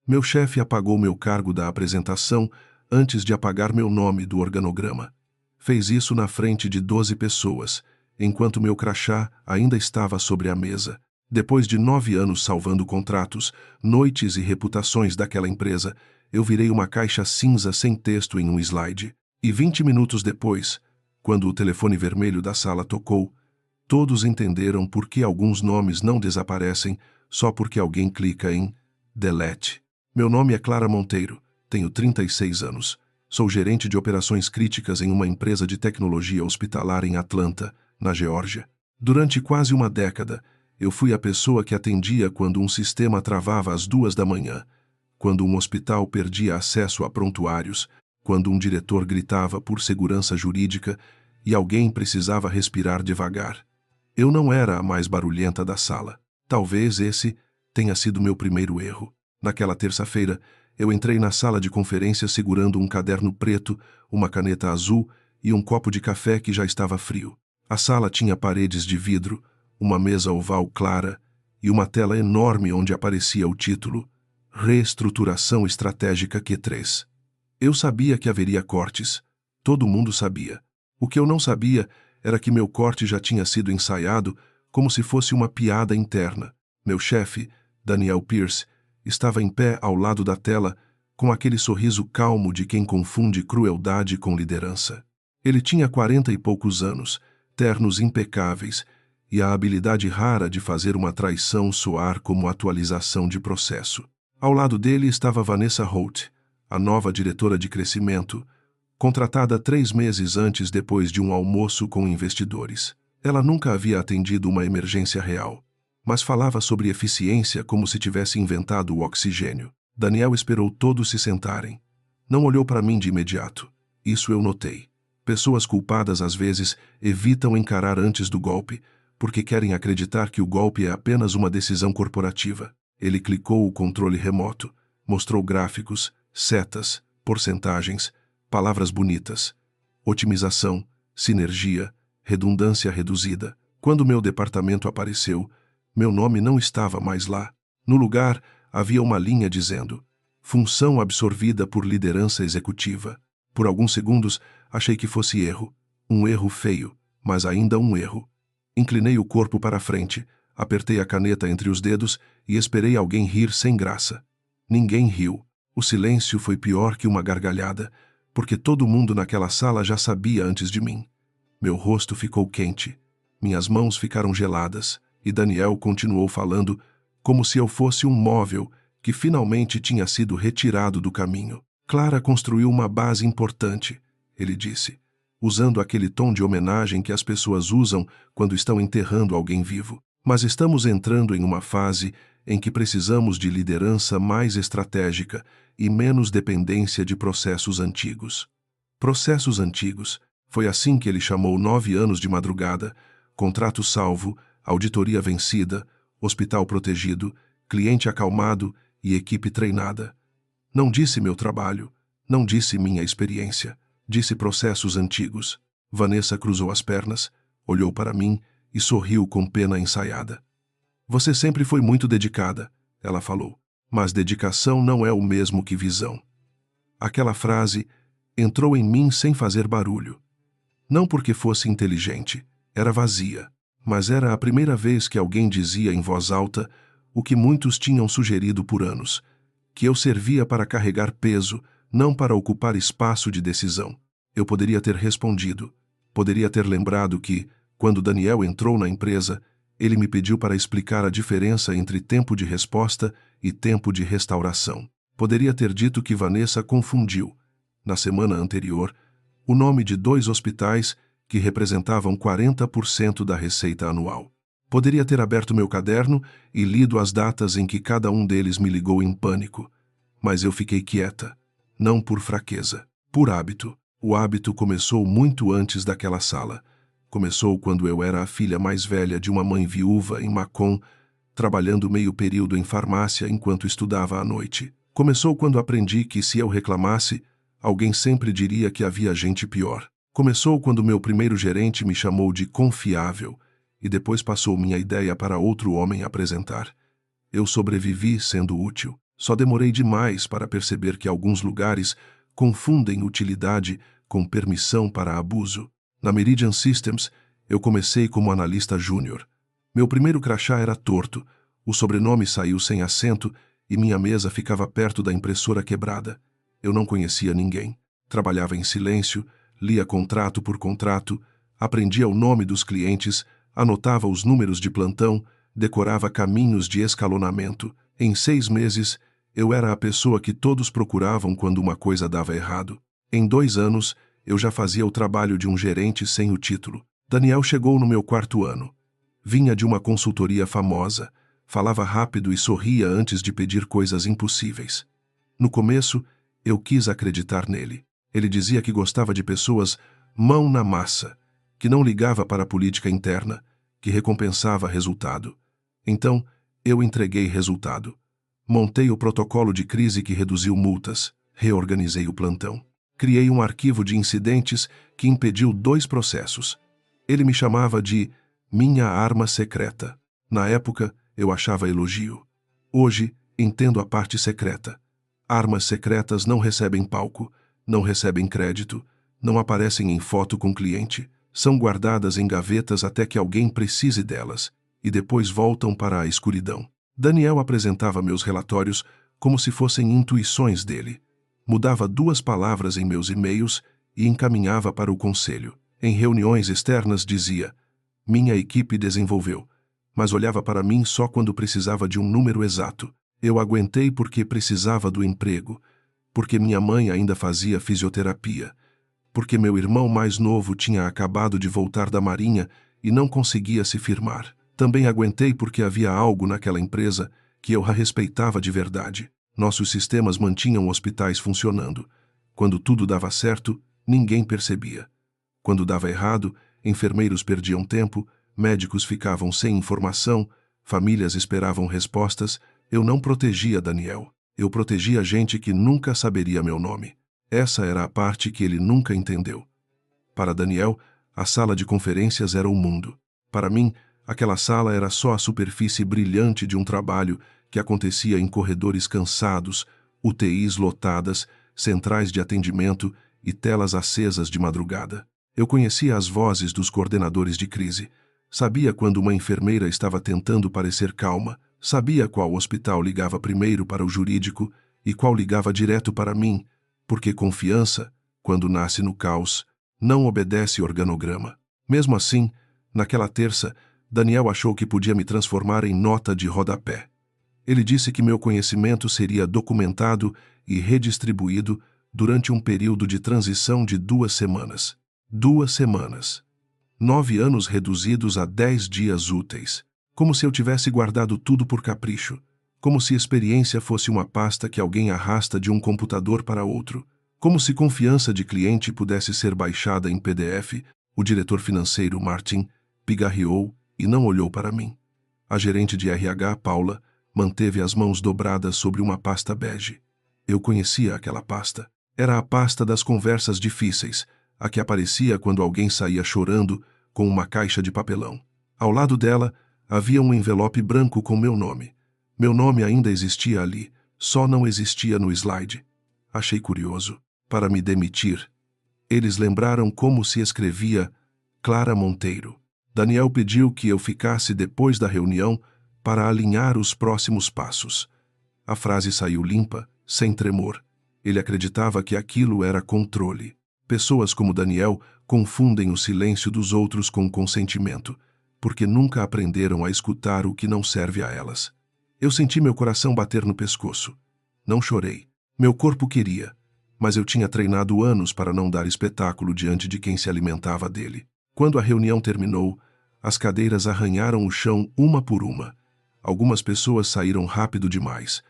Meu chefe apagou meu cargo da apresentação antes de apagar meu nome do organograma. Fez isso na frente de 12 pessoas, enquanto meu crachá ainda estava sobre a mesa. Depois de 9 anos salvando contratos, noites e reputações daquela empresa, eu virei uma caixa cinza sem texto em um slide. E 20 minutos depois, quando o telefone vermelho da sala tocou, todos entenderam por que alguns nomes não desaparecem só porque alguém clica em delete. Meu nome é Clara Monteiro, tenho 36 anos. Sou gerente de operações críticas em uma empresa de tecnologia hospitalar em Atlanta, na Geórgia. Durante quase uma década, eu fui a pessoa que atendia quando um sistema travava às 2 da manhã, quando um hospital perdia acesso a prontuários, quando um diretor gritava por segurança jurídica e alguém precisava respirar devagar. Eu não era a mais barulhenta da sala. Talvez esse tenha sido meu primeiro erro. Naquela terça-feira, eu entrei na sala de conferência segurando um caderno preto, uma caneta azul e um copo de café que já estava frio. A sala tinha paredes de vidro, uma mesa oval clara e uma tela enorme onde aparecia o título Reestruturação Estratégica Q3. Eu sabia que haveria cortes. Todo mundo sabia. O que eu não sabia era que meu corte já tinha sido ensaiado como se fosse uma piada interna. Meu chefe, Daniel Pierce, estava em pé ao lado da tela, com aquele sorriso calmo de quem confunde crueldade com liderança. Ele tinha 40 e poucos anos, ternos impecáveis e a habilidade rara de fazer uma traição soar como atualização de processo. Ao lado dele estava Vanessa Holt, a nova diretora de crescimento, contratada 3 meses antes depois de um almoço com investidores. Ela nunca havia atendido uma emergência real, mas falava sobre eficiência como se tivesse inventado o oxigênio. Daniel esperou todos se sentarem. Não olhou para mim de imediato. Isso eu notei. Pessoas culpadas às vezes evitam encarar antes do golpe, porque querem acreditar que o golpe é apenas uma decisão corporativa. Ele clicou o controle remoto, mostrou gráficos, setas, porcentagens, palavras bonitas, otimização, sinergia, redundância reduzida. Quando meu departamento apareceu, meu nome não estava mais lá. No lugar, havia uma linha dizendo: função absorvida por liderança executiva. Por alguns segundos, achei que fosse erro. Um erro feio, mas ainda um erro. Inclinei o corpo para a frente, apertei a caneta entre os dedos e esperei alguém rir sem graça. Ninguém riu. O silêncio foi pior que uma gargalhada, porque todo mundo naquela sala já sabia antes de mim. Meu rosto ficou quente, minhas mãos ficaram geladas, e Daniel continuou falando como se eu fosse um móvel que finalmente tinha sido retirado do caminho. Clara construiu uma base importante, ele disse, usando aquele tom de homenagem que as pessoas usam quando estão enterrando alguém vivo. Mas estamos entrando em uma fase em que precisamos de liderança mais estratégica e menos dependência de processos antigos. Processos antigos, foi assim que ele chamou 9 anos de madrugada, contrato salvo, auditoria vencida, hospital protegido, cliente acalmado e equipe treinada. Não disse meu trabalho, não disse minha experiência, disse processos antigos. Vanessa cruzou as pernas, olhou para mim e sorriu com pena ensaiada. Você sempre foi muito dedicada, ela falou, mas dedicação não é o mesmo que visão. Aquela frase entrou em mim sem fazer barulho. Não porque fosse inteligente, era vazia, mas era a primeira vez que alguém dizia em voz alta o que muitos tinham sugerido por anos, que eu servia para carregar peso, não para ocupar espaço de decisão. Eu poderia ter respondido, poderia ter lembrado que, quando Daniel entrou na empresa, ele me pediu para explicar a diferença entre tempo de resposta e tempo de restauração. Poderia ter dito que Vanessa confundiu, na semana anterior, o nome de 2 hospitais que representavam 40% da receita anual. Poderia ter aberto meu caderno e lido as datas em que cada um deles me ligou em pânico. Mas eu fiquei quieta, não por fraqueza, por hábito. O hábito começou muito antes daquela sala. Começou quando eu era a filha mais velha de uma mãe viúva em Macon, trabalhando meio período em farmácia enquanto estudava à noite. Começou quando aprendi que se eu reclamasse, alguém sempre diria que havia gente pior. Começou quando meu primeiro gerente me chamou de confiável e depois passou minha ideia para outro homem apresentar. Eu sobrevivi sendo útil. Só demorei demais para perceber que alguns lugares confundem utilidade com permissão para abuso. Na Meridian Systems, eu comecei como analista júnior. Meu primeiro crachá era torto, o sobrenome saiu sem acento e minha mesa ficava perto da impressora quebrada. Eu não conhecia ninguém. Trabalhava em silêncio, lia contrato por contrato, aprendia o nome dos clientes, anotava os números de plantão, decorava caminhos de escalonamento. Em 6 meses, eu era a pessoa que todos procuravam quando uma coisa dava errado. Em 2 anos, eu já fazia o trabalho de um gerente sem o título. Daniel chegou no meu 4º ano. Vinha de uma consultoria famosa, falava rápido e sorria antes de pedir coisas impossíveis. No começo, eu quis acreditar nele. Ele dizia que gostava de pessoas mão na massa, que não ligava para a política interna, que recompensava resultado. Então, eu entreguei resultado. Montei o protocolo de crise que reduziu multas, reorganizei o plantão. Criei um arquivo de incidentes que impediu 2 processos. Ele me chamava de minha arma secreta. Na época, eu achava elogio. Hoje, entendo a parte secreta. Armas secretas não recebem palco, não recebem crédito, não aparecem em foto com cliente, são guardadas em gavetas até que alguém precise delas, e depois voltam para a escuridão. Daniel apresentava meus relatórios como se fossem intuições dele. Mudava 2 palavras em meus e-mails e encaminhava para o conselho. Em reuniões externas dizia: minha equipe desenvolveu, mas olhava para mim só quando precisava de um número exato. Eu aguentei porque precisava do emprego, porque minha mãe ainda fazia fisioterapia, porque meu irmão mais novo tinha acabado de voltar da Marinha e não conseguia se firmar. Também aguentei porque havia algo naquela empresa que eu a respeitava de verdade. Nossos sistemas mantinham hospitais funcionando. Quando tudo dava certo, ninguém percebia. Quando dava errado, enfermeiros perdiam tempo, médicos ficavam sem informação, famílias esperavam respostas. Eu não protegia Daniel. Eu protegia gente que nunca saberia meu nome. Essa era a parte que ele nunca entendeu. Para Daniel, a sala de conferências era o mundo. Para mim, aquela sala era só a superfície brilhante de um trabalho que acontecia em corredores cansados, UTIs lotadas, centrais de atendimento e telas acesas de madrugada. Eu conhecia as vozes dos coordenadores de crise. Sabia quando uma enfermeira estava tentando parecer calma. Sabia qual hospital ligava primeiro para o jurídico e qual ligava direto para mim, porque confiança, quando nasce no caos, não obedece organograma. Mesmo assim, naquela terça, Daniel achou que podia me transformar em nota de rodapé. Ele disse que meu conhecimento seria documentado e redistribuído durante um período de transição de 2 semanas. 2 semanas. 9 anos reduzidos a 10 dias úteis. Como se eu tivesse guardado tudo por capricho. Como se experiência fosse uma pasta que alguém arrasta de um computador para outro. Como se confiança de cliente pudesse ser baixada em PDF. O diretor financeiro, Martin, pigarreou e não olhou para mim. A gerente de RH, Paula, manteve as mãos dobradas sobre uma pasta bege. Eu conhecia aquela pasta. Era a pasta das conversas difíceis, a que aparecia quando alguém saía chorando com uma caixa de papelão. Ao lado dela, havia um envelope branco com meu nome. Meu nome ainda existia ali, só não existia no slide. Achei curioso. Para me demitir, eles lembraram como se escrevia Clara Monteiro. Daniel pediu que eu ficasse depois da reunião para alinhar os próximos passos. A frase saiu limpa, sem tremor. Ele acreditava que aquilo era controle. Pessoas como Daniel confundem o silêncio dos outros com consentimento, porque nunca aprenderam a escutar o que não serve a elas. Eu senti meu coração bater no pescoço. Não chorei. Meu corpo queria, mas eu tinha treinado anos para não dar espetáculo diante de quem se alimentava dele. Quando a reunião terminou, as cadeiras arranharam o chão uma por uma. Algumas pessoas saíram rápido demais.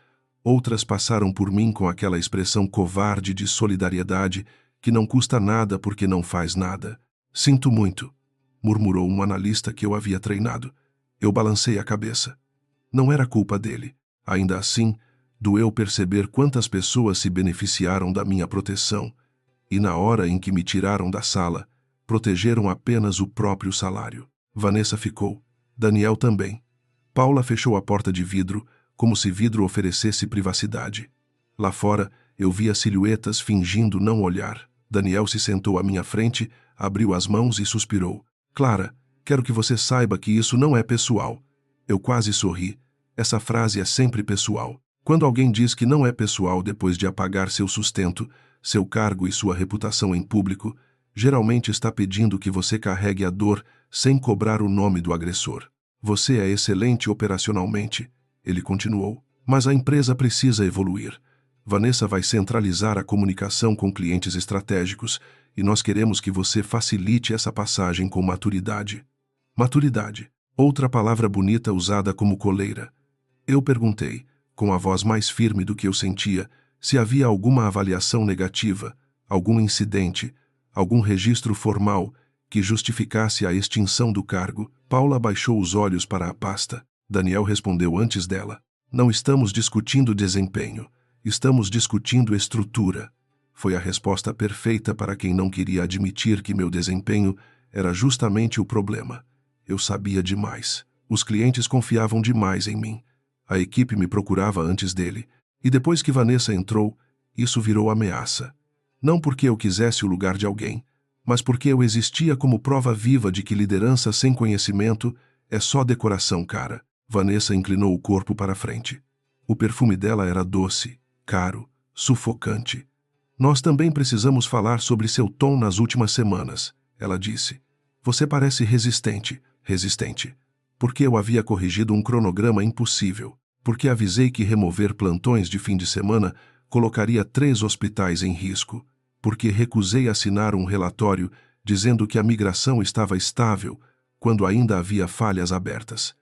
Outras passaram por mim com aquela expressão covarde de solidariedade que não custa nada porque não faz nada. Sinto muito, murmurou um analista que eu havia treinado. Eu balancei a cabeça. Não era culpa dele. Ainda assim, doeu perceber quantas pessoas se beneficiaram da minha proteção. E na hora em que me tiraram da sala, protegeram apenas o próprio salário. Vanessa ficou. Daniel também. Paula fechou a porta de vidro, como se vidro oferecesse privacidade. Lá fora, eu via silhuetas fingindo não olhar. Daniel se sentou à minha frente, abriu as mãos e suspirou. Clara, quero que você saiba que isso não é pessoal. Eu quase sorri. Essa frase é sempre pessoal. Quando alguém diz que não é pessoal depois de apagar seu sustento, seu cargo e sua reputação em público, geralmente está pedindo que você carregue a dor sem cobrar o nome do agressor. Você é excelente operacionalmente, ele continuou, mas a empresa precisa evoluir. Vanessa vai centralizar a comunicação com clientes estratégicos e nós queremos que você facilite essa passagem com maturidade. Maturidade, outra palavra bonita usada como coleira. Eu perguntei, com a voz mais firme do que eu sentia, se havia alguma avaliação negativa, algum incidente, algum registro formal que justificasse a extinção do cargo. Paula baixou os olhos para a pasta. Daniel respondeu antes dela. Não estamos discutindo desempenho. Estamos discutindo estrutura. Foi a resposta perfeita para quem não queria admitir que meu desempenho era justamente o problema. Eu sabia demais. Os clientes confiavam demais em mim. A equipe me procurava antes dele. E depois que Vanessa entrou, isso virou ameaça. Não porque eu quisesse o lugar de alguém, mas porque eu existia como prova viva de que liderança sem conhecimento é só decoração cara. Vanessa inclinou o corpo para frente. O perfume dela era doce, caro, sufocante. Nós também precisamos falar sobre seu tom nas últimas semanas, ela disse. Você parece resistente. Porque eu havia corrigido um cronograma impossível. Porque avisei que remover plantões de fim de semana colocaria 3 hospitais em risco. Porque recusei assinar um relatório dizendo que a migração estava estável quando ainda havia falhas abertas.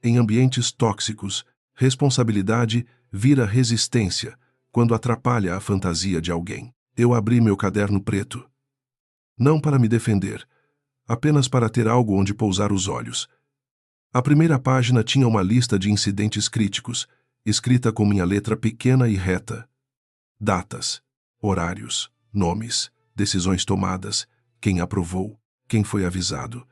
Em ambientes tóxicos, responsabilidade vira resistência quando atrapalha a fantasia de alguém. Eu abri meu caderno preto. Não para me defender, apenas para ter algo onde pousar os olhos. A primeira página tinha uma lista de incidentes críticos, escrita com minha letra pequena e reta. Datas, horários, nomes, decisões tomadas, quem aprovou, quem foi avisado.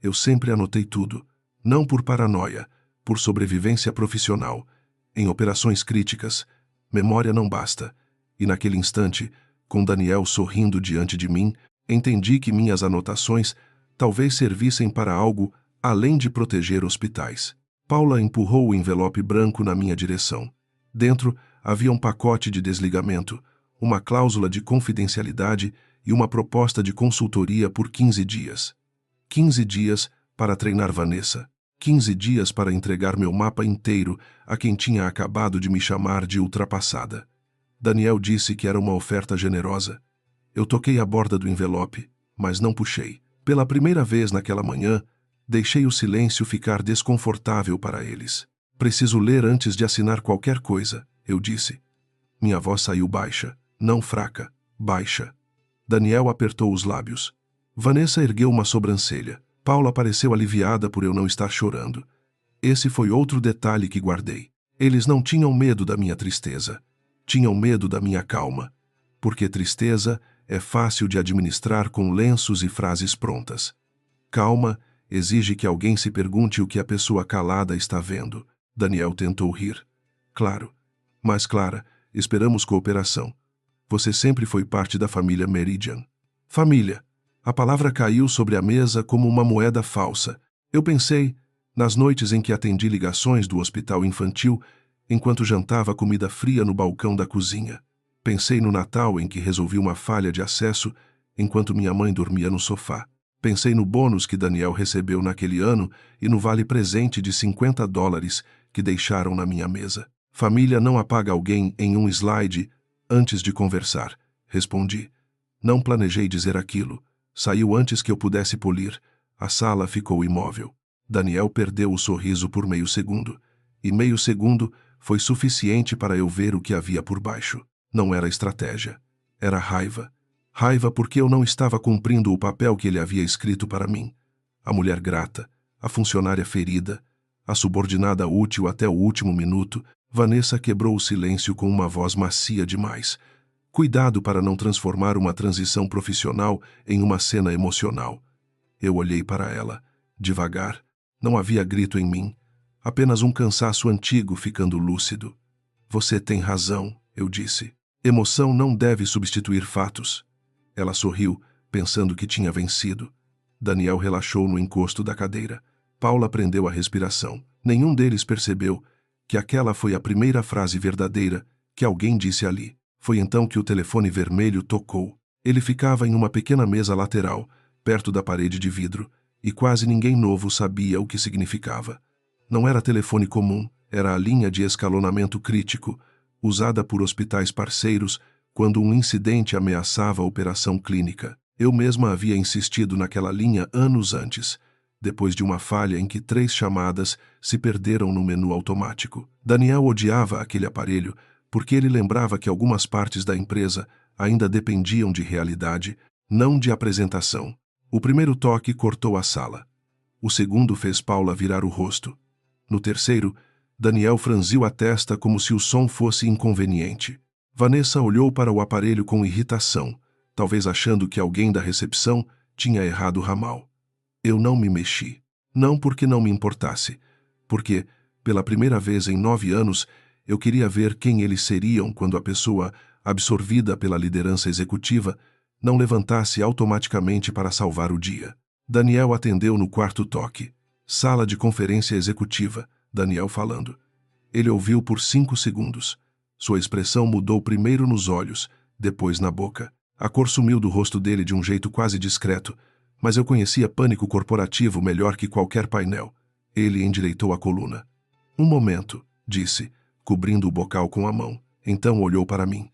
Eu sempre anotei tudo, não por paranoia, por sobrevivência profissional. Em operações críticas, memória não basta. E naquele instante, com Daniel sorrindo diante de mim, entendi que minhas anotações talvez servissem para algo além de proteger hospitais. Paula empurrou o envelope branco na minha direção. Dentro havia um pacote de desligamento, uma cláusula de confidencialidade e uma proposta de consultoria por 15 dias. 15 dias para treinar Vanessa. 15 dias para entregar meu mapa inteiro a quem tinha acabado de me chamar de ultrapassada. Daniel disse que era uma oferta generosa. Eu toquei a borda do envelope, mas não puxei. Pela primeira vez naquela manhã, deixei o silêncio ficar desconfortável para eles. Preciso ler antes de assinar qualquer coisa, eu disse. Minha voz saiu baixa, não fraca, baixa. Daniel apertou os lábios. Vanessa ergueu uma sobrancelha. Paula pareceu aliviada por eu não estar chorando. Esse foi outro detalhe que guardei. Eles não tinham medo da minha tristeza. Tinham medo da minha calma. Porque tristeza é fácil de administrar com lenços e frases prontas. Calma exige que alguém se pergunte o que a pessoa calada está vendo. Daniel tentou rir. Claro. Mas, Clara, esperamos cooperação. Você sempre foi parte da família Meridian. Família. A palavra caiu sobre a mesa como uma moeda falsa. Eu pensei, nas noites em que atendi ligações do hospital infantil, enquanto jantava comida fria no balcão da cozinha. Pensei no Natal em que resolvi uma falha de acesso enquanto minha mãe dormia no sofá. Pensei no bônus que Daniel recebeu naquele ano e no vale-presente de $50 que deixaram na minha mesa. Família não apaga alguém em um slide antes de conversar, respondi. Não planejei dizer aquilo. Saiu antes que eu pudesse polir. A sala ficou imóvel. Daniel perdeu o sorriso por meio segundo. E meio segundo foi suficiente para eu ver o que havia por baixo. Não era estratégia. Era raiva. Raiva porque eu não estava cumprindo o papel que ele havia escrito para mim. A mulher grata, a funcionária ferida, a subordinada útil até o último minuto. Vanessa quebrou o silêncio com uma voz macia demais. Cuidado para não transformar uma transição profissional em uma cena emocional. Eu olhei para ela. Devagar. Não havia grito em mim. Apenas um cansaço antigo ficando lúcido. Você tem razão, eu disse. Emoção não deve substituir fatos. Ela sorriu, pensando que tinha vencido. Daniel relaxou no encosto da cadeira. Paula prendeu a respiração. Nenhum deles percebeu que aquela foi a primeira frase verdadeira que alguém disse ali. Foi então que o telefone vermelho tocou. Ele ficava em uma pequena mesa lateral, perto da parede de vidro, e quase ninguém novo sabia o que significava. Não era telefone comum, era a linha de escalonamento crítico, usada por hospitais parceiros quando um incidente ameaçava a operação clínica. Eu mesma havia insistido naquela linha anos antes, depois de uma falha em que 3 chamadas se perderam no menu automático. Daniel odiava aquele aparelho porque ele lembrava que algumas partes da empresa ainda dependiam de realidade, não de apresentação. O primeiro toque cortou a sala. O segundo fez Paula virar o rosto. No terceiro, Daniel franziu a testa como se o som fosse inconveniente. Vanessa olhou para o aparelho com irritação, talvez achando que alguém da recepção tinha errado o ramal. Eu não me mexi. Não porque não me importasse, porque, pela primeira vez em 9 anos, eu queria ver quem eles seriam quando a pessoa, absorvida pela liderança executiva, não levantasse automaticamente para salvar o dia. Daniel atendeu no quarto toque. Sala de conferência executiva, Daniel falando. Ele ouviu por 5 segundos. Sua expressão mudou primeiro nos olhos, depois na boca. A cor sumiu do rosto dele de um jeito quase discreto, mas eu conhecia pânico corporativo melhor que qualquer painel. Ele endireitou a coluna. Um momento, disse, cobrindo o bocal com a mão. Então olhou para mim.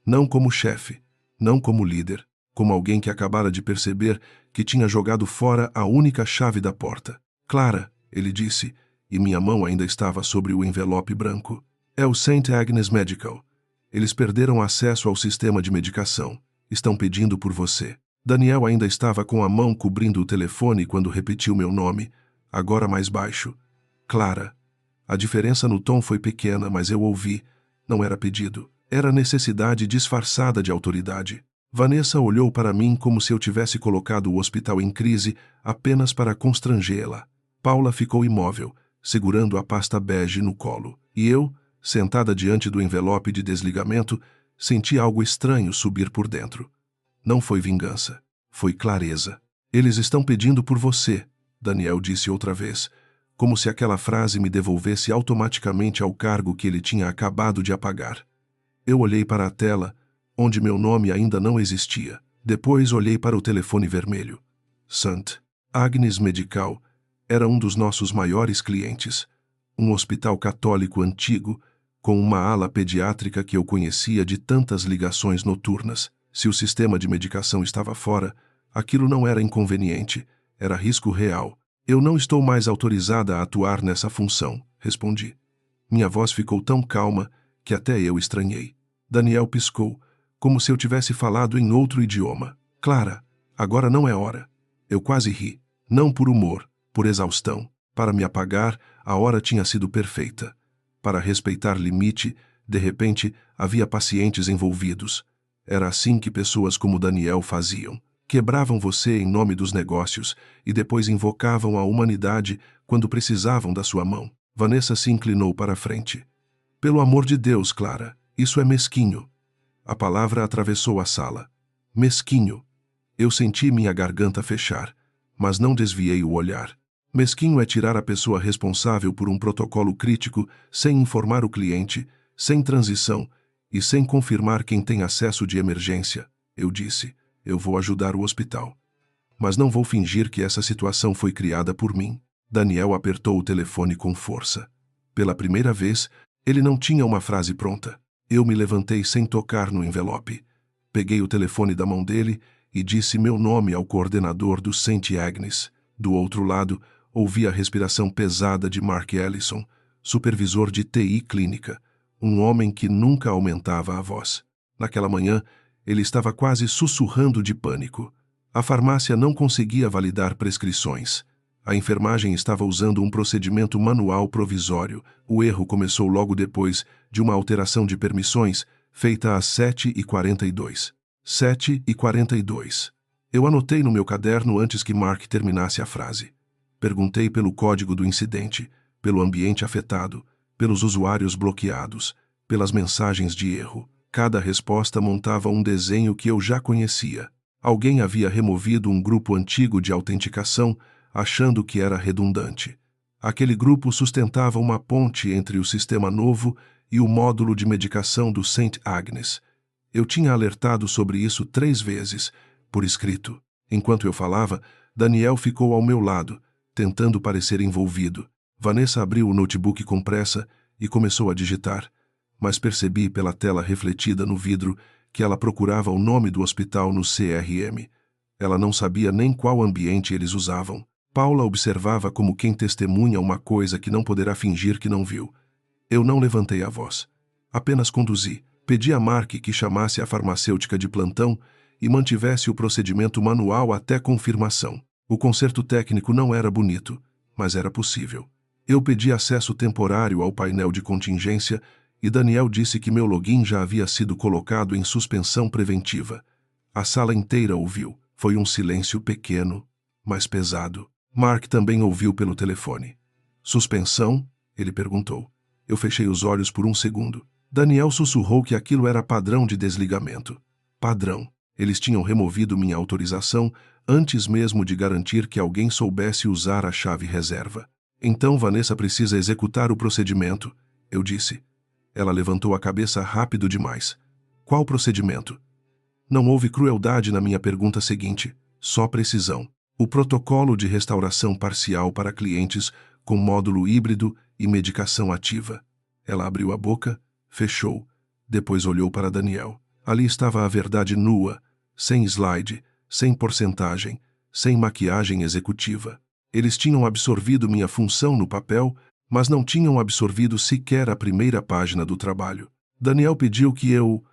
Não como chefe, não como líder, como alguém que acabara de perceber que tinha jogado fora a única chave da porta. Clara, ele disse, e minha mão ainda estava sobre o envelope branco. É o St. Agnes Medical. Eles perderam acesso ao sistema de medicação. Estão pedindo por você. Daniel ainda estava com a mão cobrindo o telefone quando repetiu meu nome, agora mais baixo. Clara. A diferença no tom foi pequena, mas eu ouvi. Não era pedido. Era necessidade disfarçada de autoridade. Vanessa olhou para mim como se eu tivesse colocado o hospital em crise apenas para constrangê-la. Paula ficou imóvel, segurando a pasta bege no colo. E eu, sentada diante do envelope de desligamento, senti algo estranho subir por dentro. Não foi vingança. Foi clareza. Eles estão pedindo por você, Daniel disse outra vez, como se aquela frase me devolvesse automaticamente ao cargo que ele tinha acabado de apagar. Eu olhei para a tela, onde meu nome ainda não existia. Depois olhei para o telefone vermelho. St. Agnes Medical era um dos nossos maiores clientes. Um hospital católico antigo, com uma ala pediátrica que eu conhecia de tantas ligações noturnas. Se o sistema de medicação estava fora, aquilo não era inconveniente, era risco real. Eu não estou mais autorizada a atuar nessa função, respondi. Minha voz ficou tão calma que até eu estranhei. Daniel piscou, como se eu tivesse falado em outro idioma. Clara, agora não é hora. Eu quase ri, não por humor, por exaustão. Para me apagar, a hora tinha sido perfeita. Para respeitar limite, de repente, havia pacientes envolvidos. Era assim que pessoas como Daniel faziam. Quebravam você em nome dos negócios e depois invocavam a humanidade quando precisavam da sua mão. Vanessa se inclinou para a frente. Pelo amor de Deus, Clara, isso é mesquinho. A palavra atravessou a sala. Mesquinho. Eu senti minha garganta fechar, mas não desviei o olhar. Mesquinho é tirar a pessoa responsável por um protocolo crítico sem informar o cliente, sem transição e sem confirmar quem tem acesso de emergência. Eu disse, eu vou ajudar o hospital. Mas não vou fingir que essa situação foi criada por mim. Daniel apertou o telefone com força. Pela primeira vez, ele não tinha uma frase pronta. Eu me levantei sem tocar no envelope. Peguei o telefone da mão dele e disse meu nome ao coordenador do St. Agnes. Do outro lado, ouvi a respiração pesada de Mark Ellison, supervisor de TI clínica, um homem que nunca aumentava a voz. Naquela manhã, ele estava quase sussurrando de pânico. A farmácia não conseguia validar prescrições. A enfermagem estava usando um procedimento manual provisório. O erro começou logo depois de uma alteração de permissões feita às 7h42. 7h42. Eu anotei no meu caderno antes que Mark terminasse a frase. Perguntei pelo código do incidente. pelo ambiente afetado, pelos usuários bloqueados, pelas mensagens de erro. Cada resposta montava um desenho que eu já conhecia. Alguém havia removido um grupo antigo de autenticação, achando que era redundante. Aquele grupo sustentava uma ponte entre o sistema novo e o módulo de medicação do St. Agnes. Eu tinha alertado sobre isso 3 vezes, por escrito. Enquanto eu falava, Daniel ficou ao meu lado, tentando parecer envolvido. Vanessa abriu o notebook com pressa e começou a digitar, mas percebi pela tela refletida no vidro que ela procurava o nome do hospital no CRM. Ela não sabia nem qual ambiente eles usavam. Paula observava como quem testemunha uma coisa que não poderá fingir que não viu. Eu não levantei a voz. Apenas conduzi. Pedi a Mark que chamasse a farmacêutica de plantão e mantivesse o procedimento manual até confirmação. O conserto técnico não era bonito, mas era possível. Eu pedi acesso temporário ao painel de contingência e Daniel disse que meu login já havia sido colocado em suspensão preventiva. A sala inteira ouviu. Foi um silêncio pequeno, mas pesado. Mark também ouviu pelo telefone. Suspensão? Ele perguntou. Eu fechei os olhos por um segundo. Daniel sussurrou que aquilo era padrão de desligamento. Padrão. Eles tinham removido minha autorização antes mesmo de garantir que alguém soubesse usar a chave reserva. Então Vanessa precisa executar o procedimento, eu disse. Ela levantou a cabeça rápido demais. Qual procedimento? Não houve crueldade na minha pergunta seguinte, só precisão. O protocolo de restauração parcial para clientes com módulo híbrido e medicação ativa. Ela abriu a boca, fechou, depois olhou para Daniel. Ali estava a verdade nua, sem slide, sem porcentagem, sem maquiagem executiva. Eles tinham absorvido minha função no papel, mas não tinham absorvido sequer a primeira página do trabalho. Daniel pediu que eu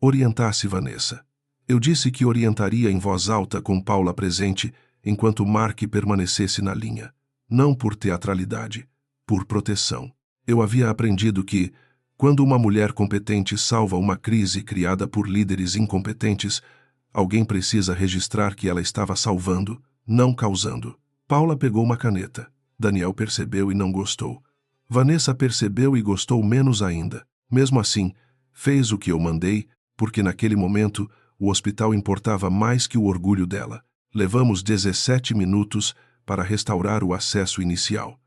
orientasse Vanessa. Eu disse que orientaria em voz alta com Paula presente, enquanto Mark permanecesse na linha. Não por teatralidade, por proteção. Eu havia aprendido que, quando uma mulher competente salva uma crise criada por líderes incompetentes, alguém precisa registrar que ela estava salvando, não causando. Paula pegou uma caneta. Daniel percebeu e não gostou. Vanessa percebeu e gostou menos ainda. Mesmo assim, fez o que eu mandei, porque naquele momento o hospital importava mais que o orgulho dela. Levamos 17 minutos para restaurar o acesso inicial.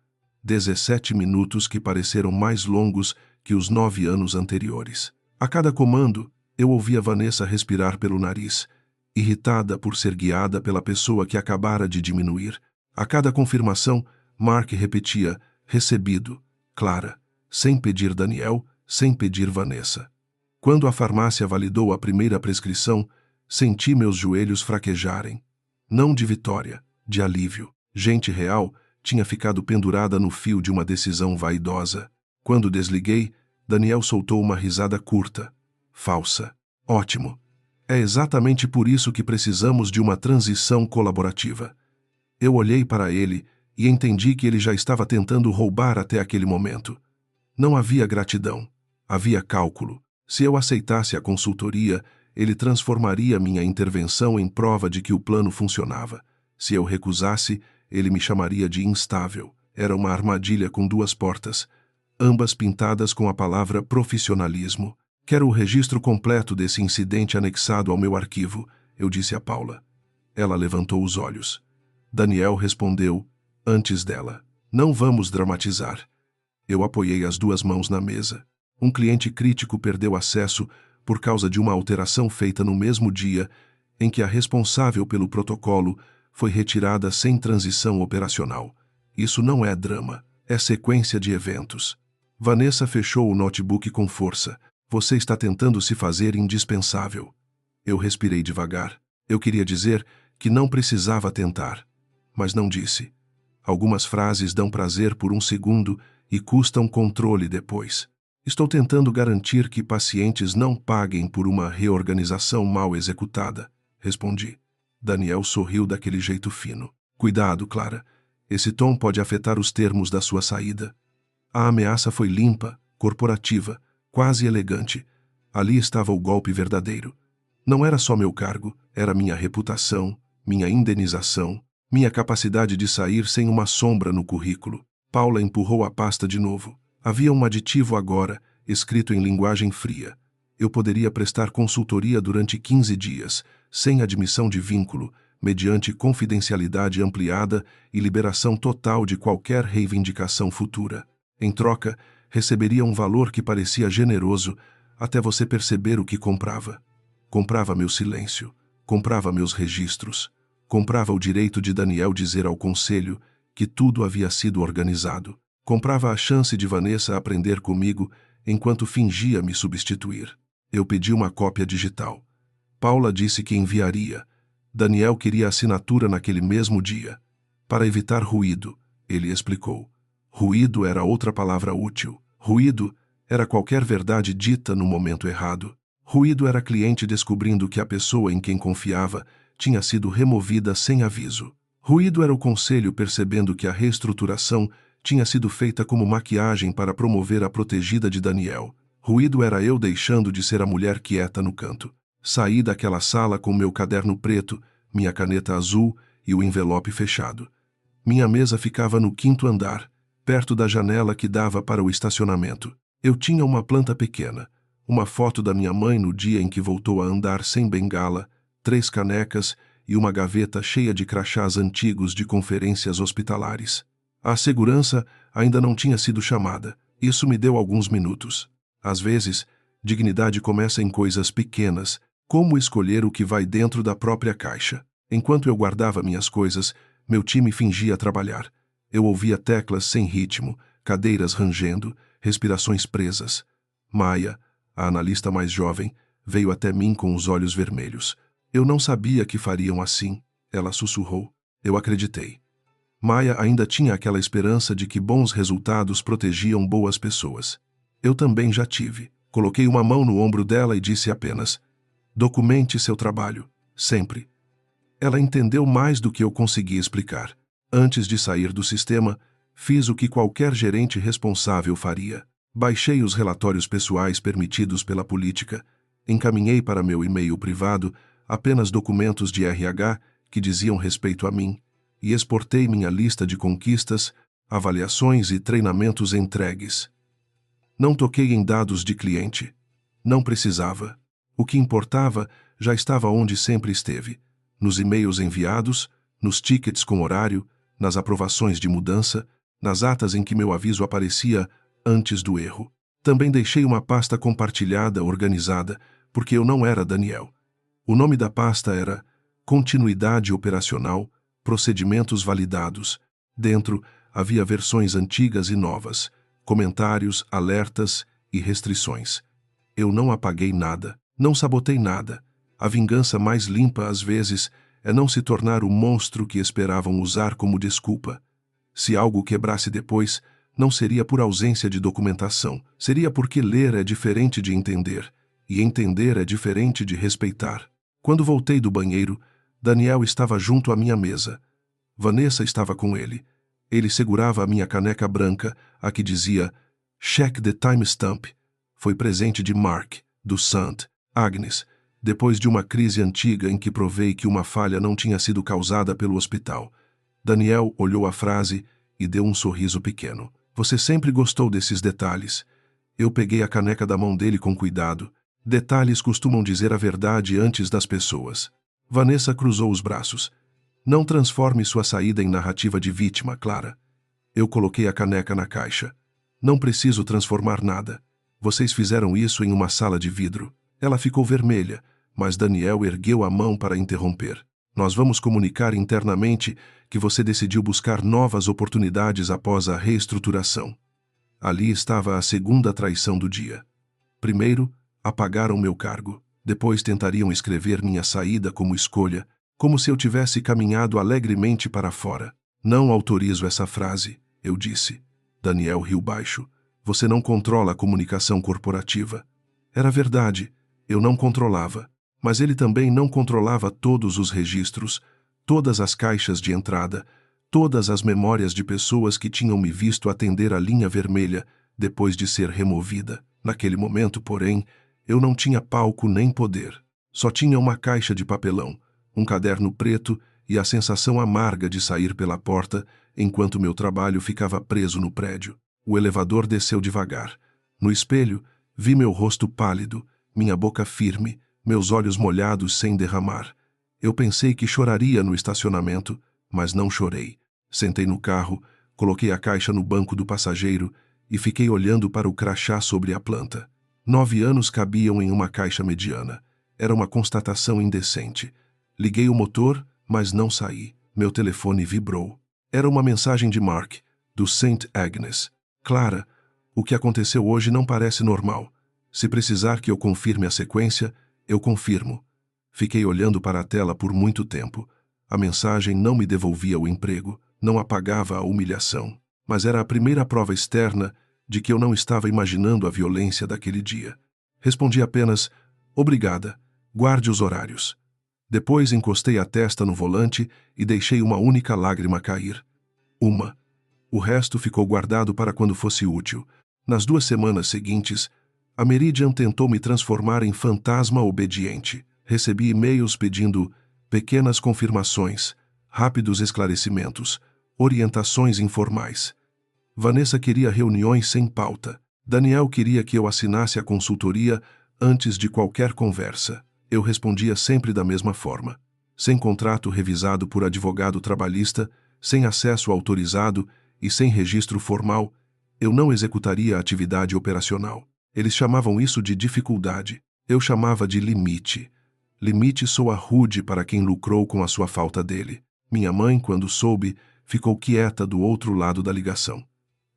17 minutos que pareceram mais longos que os 9 anos anteriores. A cada comando, eu ouvia Vanessa respirar pelo nariz, irritada por ser guiada pela pessoa que acabara de diminuir. A cada confirmação, Mark repetia, recebido, Clara, sem pedir Daniel, sem pedir Vanessa. Quando a farmácia validou a primeira prescrição, senti meus joelhos fraquejarem. Não de vitória, de alívio. Gente real tinha ficado pendurada no fio de uma decisão vaidosa. Quando desliguei, Daniel soltou uma risada curta. Falsa. Ótimo. É exatamente por isso que precisamos de uma transição colaborativa. Eu olhei para ele e entendi que ele já estava tentando roubar até aquele momento. Não havia gratidão. Havia cálculo. Se eu aceitasse a consultoria, ele transformaria minha intervenção em prova de que o plano funcionava. Se eu recusasse, ele me chamaria de instável. Era uma armadilha com 2 portas, ambas pintadas com a palavra profissionalismo. Quero o registro completo desse incidente anexado ao meu arquivo, eu disse a Paula. Ela levantou os olhos. Daniel respondeu, antes dela. Não vamos dramatizar. Eu apoiei as 2 mãos na mesa. Um cliente crítico perdeu acesso por causa de uma alteração feita no mesmo dia em que a responsável pelo protocolo foi retirada sem transição operacional. Isso não é drama, é sequência de eventos. Vanessa fechou o notebook com força. Você está tentando se fazer indispensável. Eu respirei devagar. Eu queria dizer que não precisava tentar, mas não disse. Algumas frases dão prazer por um segundo e custam controle depois. Estou tentando garantir que pacientes não paguem por uma reorganização mal executada, respondi. Daniel sorriu daquele jeito fino. Cuidado, Clara. Esse tom pode afetar os termos da sua saída. A ameaça foi limpa, corporativa, quase elegante. Ali estava o golpe verdadeiro. Não era só meu cargo, era minha reputação, minha indenização, minha capacidade de sair sem uma sombra no currículo. Paula empurrou a pasta de novo. Havia um aditivo agora, escrito em linguagem fria. Eu poderia prestar consultoria durante 15 dias, sem admissão de vínculo, mediante confidencialidade ampliada e liberação total de qualquer reivindicação futura. Em troca, receberia um valor que parecia generoso, até você perceber o que comprava. Comprava meu silêncio, comprava meus registros, comprava o direito de Daniel dizer ao conselho que tudo havia sido organizado. Comprava a chance de Vanessa aprender comigo enquanto fingia me substituir. Eu pedi uma cópia digital. Paula disse que enviaria. Daniel queria assinatura naquele mesmo dia. Para evitar ruído, ele explicou. Ruído era outra palavra útil. Ruído era qualquer verdade dita no momento errado. Ruído era cliente descobrindo que a pessoa em quem confiava tinha sido removida sem aviso. Ruído era o conselho percebendo que a reestruturação tinha sido feita como maquiagem para promover a protegida de Daniel. Ruído era eu deixando de ser a mulher quieta no canto. Saí daquela sala com meu caderno preto, minha caneta azul e o envelope fechado. Minha mesa ficava no 5º andar, perto da janela que dava para o estacionamento. Eu tinha uma planta pequena, uma foto da minha mãe no dia em que voltou a andar sem bengala, 3 canecas e uma gaveta cheia de crachás antigos de conferências hospitalares. A segurança ainda não tinha sido chamada. Isso me deu alguns minutos. Às vezes, dignidade começa em coisas pequenas, como escolher o que vai dentro da própria caixa. Enquanto eu guardava minhas coisas, meu time fingia trabalhar. Eu ouvia teclas sem ritmo, cadeiras rangendo, respirações presas. Maia, a analista mais jovem, veio até mim com os olhos vermelhos. Eu não sabia que fariam assim, ela sussurrou. Eu acreditei. Maia ainda tinha aquela esperança de que bons resultados protegiam boas pessoas. Eu também já tive. Coloquei uma mão no ombro dela e disse apenas: documente seu trabalho, sempre. Ela entendeu mais do que eu conseguia explicar. Antes de sair do sistema, fiz o que qualquer gerente responsável faria. Baixei os relatórios pessoais permitidos pela política, encaminhei para meu e-mail privado apenas documentos de RH que diziam respeito a mim, e exportei minha lista de conquistas, avaliações e treinamentos entregues. Não toquei em dados de cliente. Não precisava. O que importava já estava onde sempre esteve: nos e-mails enviados, nos tickets com horário, nas aprovações de mudança, nas atas em que meu aviso aparecia antes do erro. Também deixei uma pasta compartilhada, organizada, porque eu não era Daniel. O nome da pasta era Continuidade Operacional, Procedimentos Validados. Dentro havia versões antigas e novas, comentários, alertas e restrições. Eu não apaguei nada, não sabotei nada. A vingança mais limpa, às vezes, é não se tornar o monstro que esperavam usar como desculpa. Se algo quebrasse depois, não seria por ausência de documentação, seria porque ler é diferente de entender, e entender é diferente de respeitar. Quando voltei do banheiro, Daniel estava junto à minha mesa. Vanessa estava com ele. Ele segurava a minha caneca branca, a que dizia Check the timestamp. Foi presente de Mark, do Sant, Agnes, depois de uma crise antiga em que provei que uma falha não tinha sido causada pelo hospital. Daniel olhou a frase e deu um sorriso pequeno. Você sempre gostou desses detalhes. Eu peguei a caneca da mão dele com cuidado. Detalhes costumam dizer a verdade antes das pessoas. Vanessa cruzou os braços. Não transforme sua saída em narrativa de vítima, Clara. Eu coloquei a caneca na caixa. Não preciso transformar nada. Vocês fizeram isso em uma sala de vidro. Ela ficou vermelha, mas Daniel ergueu a mão para interromper. Nós vamos comunicar internamente que você decidiu buscar novas oportunidades após a reestruturação. Ali estava a segunda traição do dia. Primeiro, apagaram meu cargo. Depois tentariam escrever minha saída como escolha, como se eu tivesse caminhado alegremente para fora. Não autorizo essa frase, eu disse. Daniel riu baixo. Você não controla a comunicação corporativa. Era verdade, eu não controlava. Mas ele também não controlava todos os registros, todas as caixas de entrada, todas as memórias de pessoas que tinham me visto atender a linha vermelha depois de ser removida. Naquele momento, porém, eu não tinha palco nem poder. Só tinha uma caixa de papelão, um caderno preto e a sensação amarga de sair pela porta enquanto meu trabalho ficava preso no prédio. O elevador desceu devagar. No espelho, vi meu rosto pálido, minha boca firme, meus olhos molhados sem derramar. Eu pensei que choraria no estacionamento, mas não chorei. Sentei no carro, coloquei a caixa no banco do passageiro e fiquei olhando para o crachá sobre a planta. 9 anos cabiam em uma caixa mediana. Era uma constatação indecente. Liguei o motor, mas não saí. Meu telefone vibrou. Era uma mensagem de Mark, do St. Agnes. Clara, o que aconteceu hoje não parece normal. Se precisar que eu confirme a sequência, eu confirmo. Fiquei olhando para a tela por muito tempo. A mensagem não me devolvia o emprego, não apagava a humilhação. Mas era a primeira prova externa de que eu não estava imaginando a violência daquele dia. Respondi apenas, obrigada, guarde os horários. Depois encostei a testa no volante e deixei uma única lágrima cair. Uma. O resto ficou guardado para quando fosse útil. Nas 2 semanas seguintes, a Meridian tentou me transformar em fantasma obediente. Recebi e-mails pedindo pequenas confirmações, rápidos esclarecimentos, orientações informais. Vanessa queria reuniões sem pauta. Daniel queria que eu assinasse a consultoria antes de qualquer conversa. Eu respondia sempre da mesma forma. Sem contrato revisado por advogado trabalhista, sem acesso autorizado e sem registro formal, eu não executaria a atividade operacional. Eles chamavam isso de dificuldade. Eu chamava de limite. Limite soa rude para quem lucrou com a sua falta dele. Minha mãe, quando soube, ficou quieta do outro lado da ligação.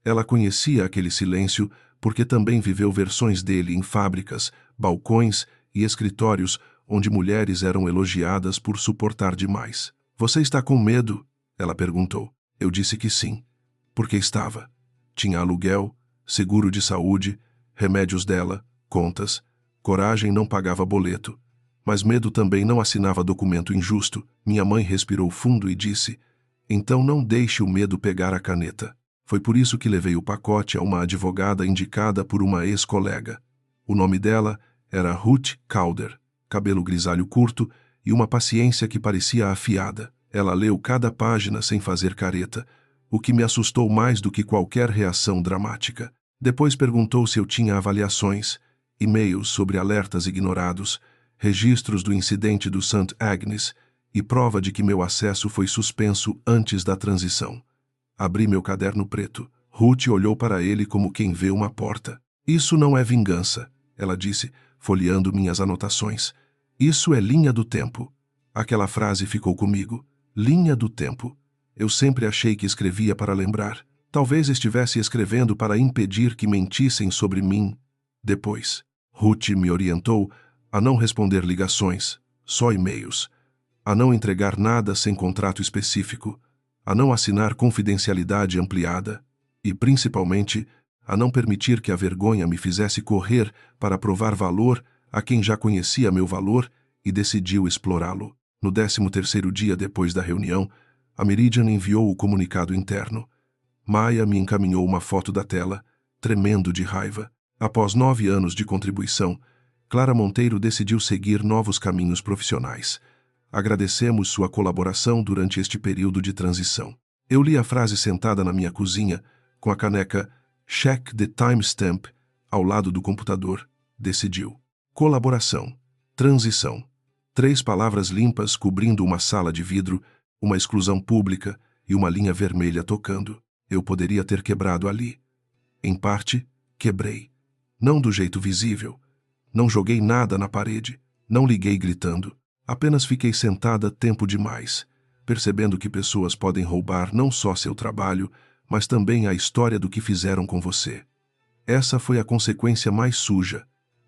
Ela conhecia aquele silêncio porque também viveu versões dele em fábricas, balcões e escritórios onde mulheres eram elogiadas por suportar demais. Você está com medo? Ela perguntou. Eu disse que sim. Porque estava. Tinha aluguel, seguro de saúde, remédios dela, contas. Coragem não pagava boleto. Mas medo também não assinava documento injusto. Minha mãe respirou fundo e disse, então não deixe o medo pegar a caneta. Foi por isso que levei o pacote a uma advogada indicada por uma ex-colega. O nome dela era Ruth Calder, cabelo grisalho curto e uma paciência que parecia afiada. Ela leu cada página sem fazer careta, o que me assustou mais do que qualquer reação dramática. Depois perguntou se eu tinha avaliações, e-mails sobre alertas ignorados, registros do incidente do St. Agnes e prova de que meu acesso foi suspenso antes da transição. Abri meu caderno preto. Ruth olhou para ele como quem vê uma porta. Isso não é vingança, ela disse, folheando minhas anotações. Isso é linha do tempo. Aquela frase ficou comigo. Linha do tempo. Eu sempre achei que escrevia para lembrar. Talvez estivesse escrevendo para impedir que mentissem sobre mim. Depois, Ruth me orientou a não responder ligações, só e-mails, a não entregar nada sem contrato específico, a não assinar confidencialidade ampliada e, principalmente, a não permitir que a vergonha me fizesse correr para provar valor a quem já conhecia meu valor e decidiu explorá-lo. No 13º dia depois da reunião, a Meridian enviou o comunicado interno. Maia me encaminhou uma foto da tela, tremendo de raiva. Após 9 anos de contribuição, Clara Monteiro decidiu seguir novos caminhos profissionais. Agradecemos sua colaboração durante este período de transição. Eu li a frase sentada na minha cozinha, com a caneca Check the Timestamp ao lado do computador. Decidiu. Colaboração. Transição. 3 palavras limpas cobrindo uma sala de vidro, uma exclusão pública e uma linha vermelha tocando. Eu poderia ter quebrado ali. Em parte, quebrei. Não do jeito visível. Não joguei nada na parede. Não liguei gritando. Apenas fiquei sentada tempo demais, percebendo que pessoas podem roubar não só seu trabalho, mas também a história do que fizeram com você. Essa foi a consequência mais suja.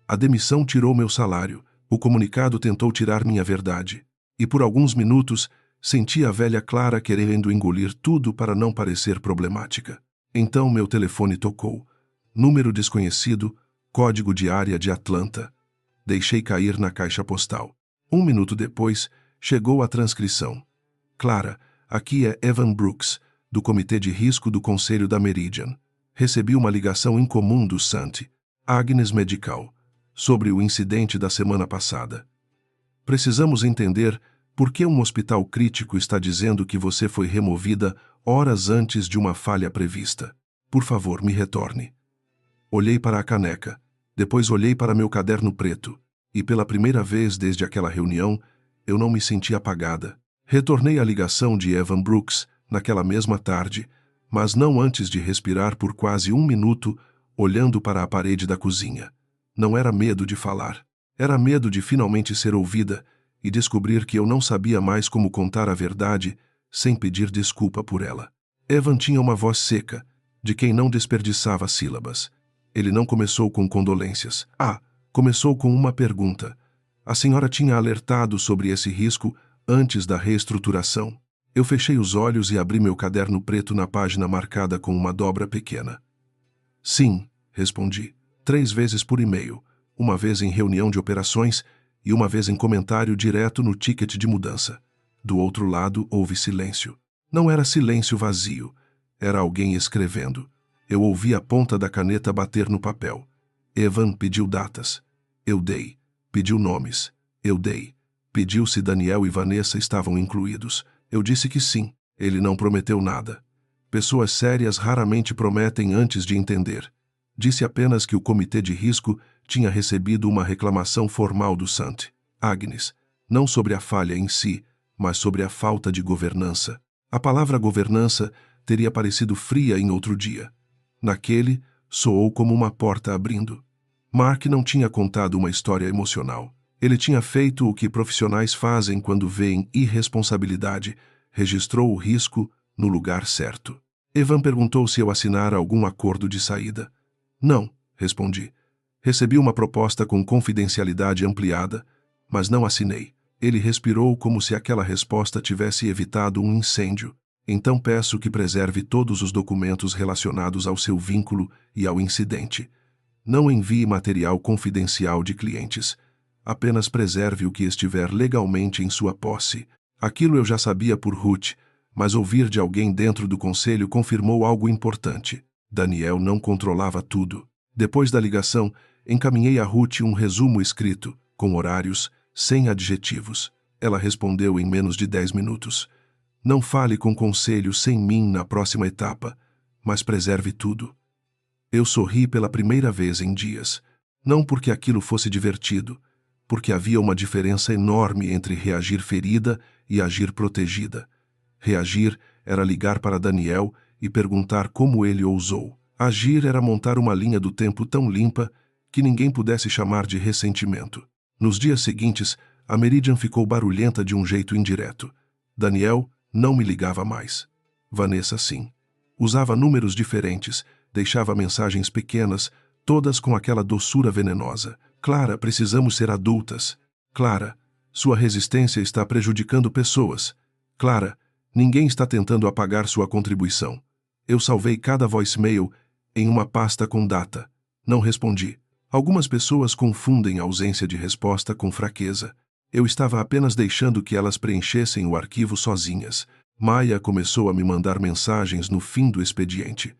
A demissão tirou meu salário, o comunicado tentou tirar minha verdade. E por alguns minutos, senti a velha Clara querendo engolir tudo para não parecer problemática. Então meu telefone tocou. Número desconhecido, código de área de Atlanta. Deixei cair na caixa postal. 1 minuto depois, chegou a transcrição. Clara, aqui é Evan Brooks, do Comitê de Risco do Conselho da Meridian. Recebi uma ligação incomum do St. Agnes Medical, sobre o incidente da semana passada. Precisamos entender por que um hospital crítico está dizendo que você foi removida horas antes de uma falha prevista. Por favor, me retorne. Olhei para a caneca, depois olhei para meu caderno preto, e pela primeira vez desde aquela reunião, eu não me senti apagada. Retornei a ligação de Evan Brooks naquela mesma tarde, mas não antes de respirar por quase 1 minuto, olhando para a parede da cozinha. Não era medo de falar. Era medo de finalmente ser ouvida e descobrir que eu não sabia mais como contar a verdade sem pedir desculpa por ela. Evan tinha uma voz seca, de quem não desperdiçava sílabas. Ele não começou com condolências. Começou com uma pergunta. A senhora tinha alertado sobre esse risco antes da reestruturação. Eu fechei os olhos e abri meu caderno preto na página marcada com uma dobra pequena. Sim, respondi. 3 vezes por e-mail, uma vez em reunião de operações e uma vez em comentário direto no ticket de mudança. Do outro lado houve silêncio. Não era silêncio vazio, era alguém escrevendo. Eu ouvi a ponta da caneta bater no papel. Evan pediu datas. Eu dei. Pediu nomes. Eu dei. Pediu se Daniel e Vanessa estavam incluídos. Eu disse que sim. Ele não prometeu nada. Pessoas sérias raramente prometem antes de entender. Disse apenas que o comitê de risco tinha recebido uma reclamação formal do Sant. Agnes, não sobre a falha em si, mas sobre a falta de governança. A palavra governança teria parecido fria em outro dia. Naquele, soou como uma porta abrindo. Mark não tinha contado uma história emocional. Ele tinha feito o que profissionais fazem quando veem irresponsabilidade, registrou o risco no lugar certo. Evan perguntou se eu assinara algum acordo de saída. Não, respondi. Recebi uma proposta com confidencialidade ampliada, mas não assinei. Ele respirou como se aquela resposta tivesse evitado um incêndio. Então peço que preserve todos os documentos relacionados ao seu vínculo e ao incidente. Não envie material confidencial de clientes. Apenas preserve o que estiver legalmente em sua posse. Aquilo eu já sabia por Ruth, mas ouvir de alguém dentro do conselho confirmou algo importante. Daniel não controlava tudo. Depois da ligação, encaminhei a Ruth um resumo escrito, com horários, sem adjetivos. Ela respondeu em menos de 10 minutos. Não fale com conselho sem mim na próxima etapa, mas preserve tudo. Eu sorri pela primeira vez em dias. Não porque aquilo fosse divertido, porque havia uma diferença enorme entre reagir ferida e agir protegida. Reagir era ligar para Daniel e perguntar como ele ousou. Agir era montar uma linha do tempo tão limpa que ninguém pudesse chamar de ressentimento. Nos dias seguintes, a Meridian ficou barulhenta de um jeito indireto. Daniel não me ligava mais. Vanessa sim. Usava números diferentes, deixava mensagens pequenas, todas com aquela doçura venenosa. Clara, precisamos ser adultas. Clara, sua resistência está prejudicando pessoas. Clara, ninguém está tentando apagar sua contribuição. Eu salvei cada voicemail em uma pasta com data. Não respondi. Algumas pessoas confundem a ausência de resposta com fraqueza. Eu estava apenas deixando que elas preenchessem o arquivo sozinhas. Maia começou a me mandar mensagens no fim do expediente.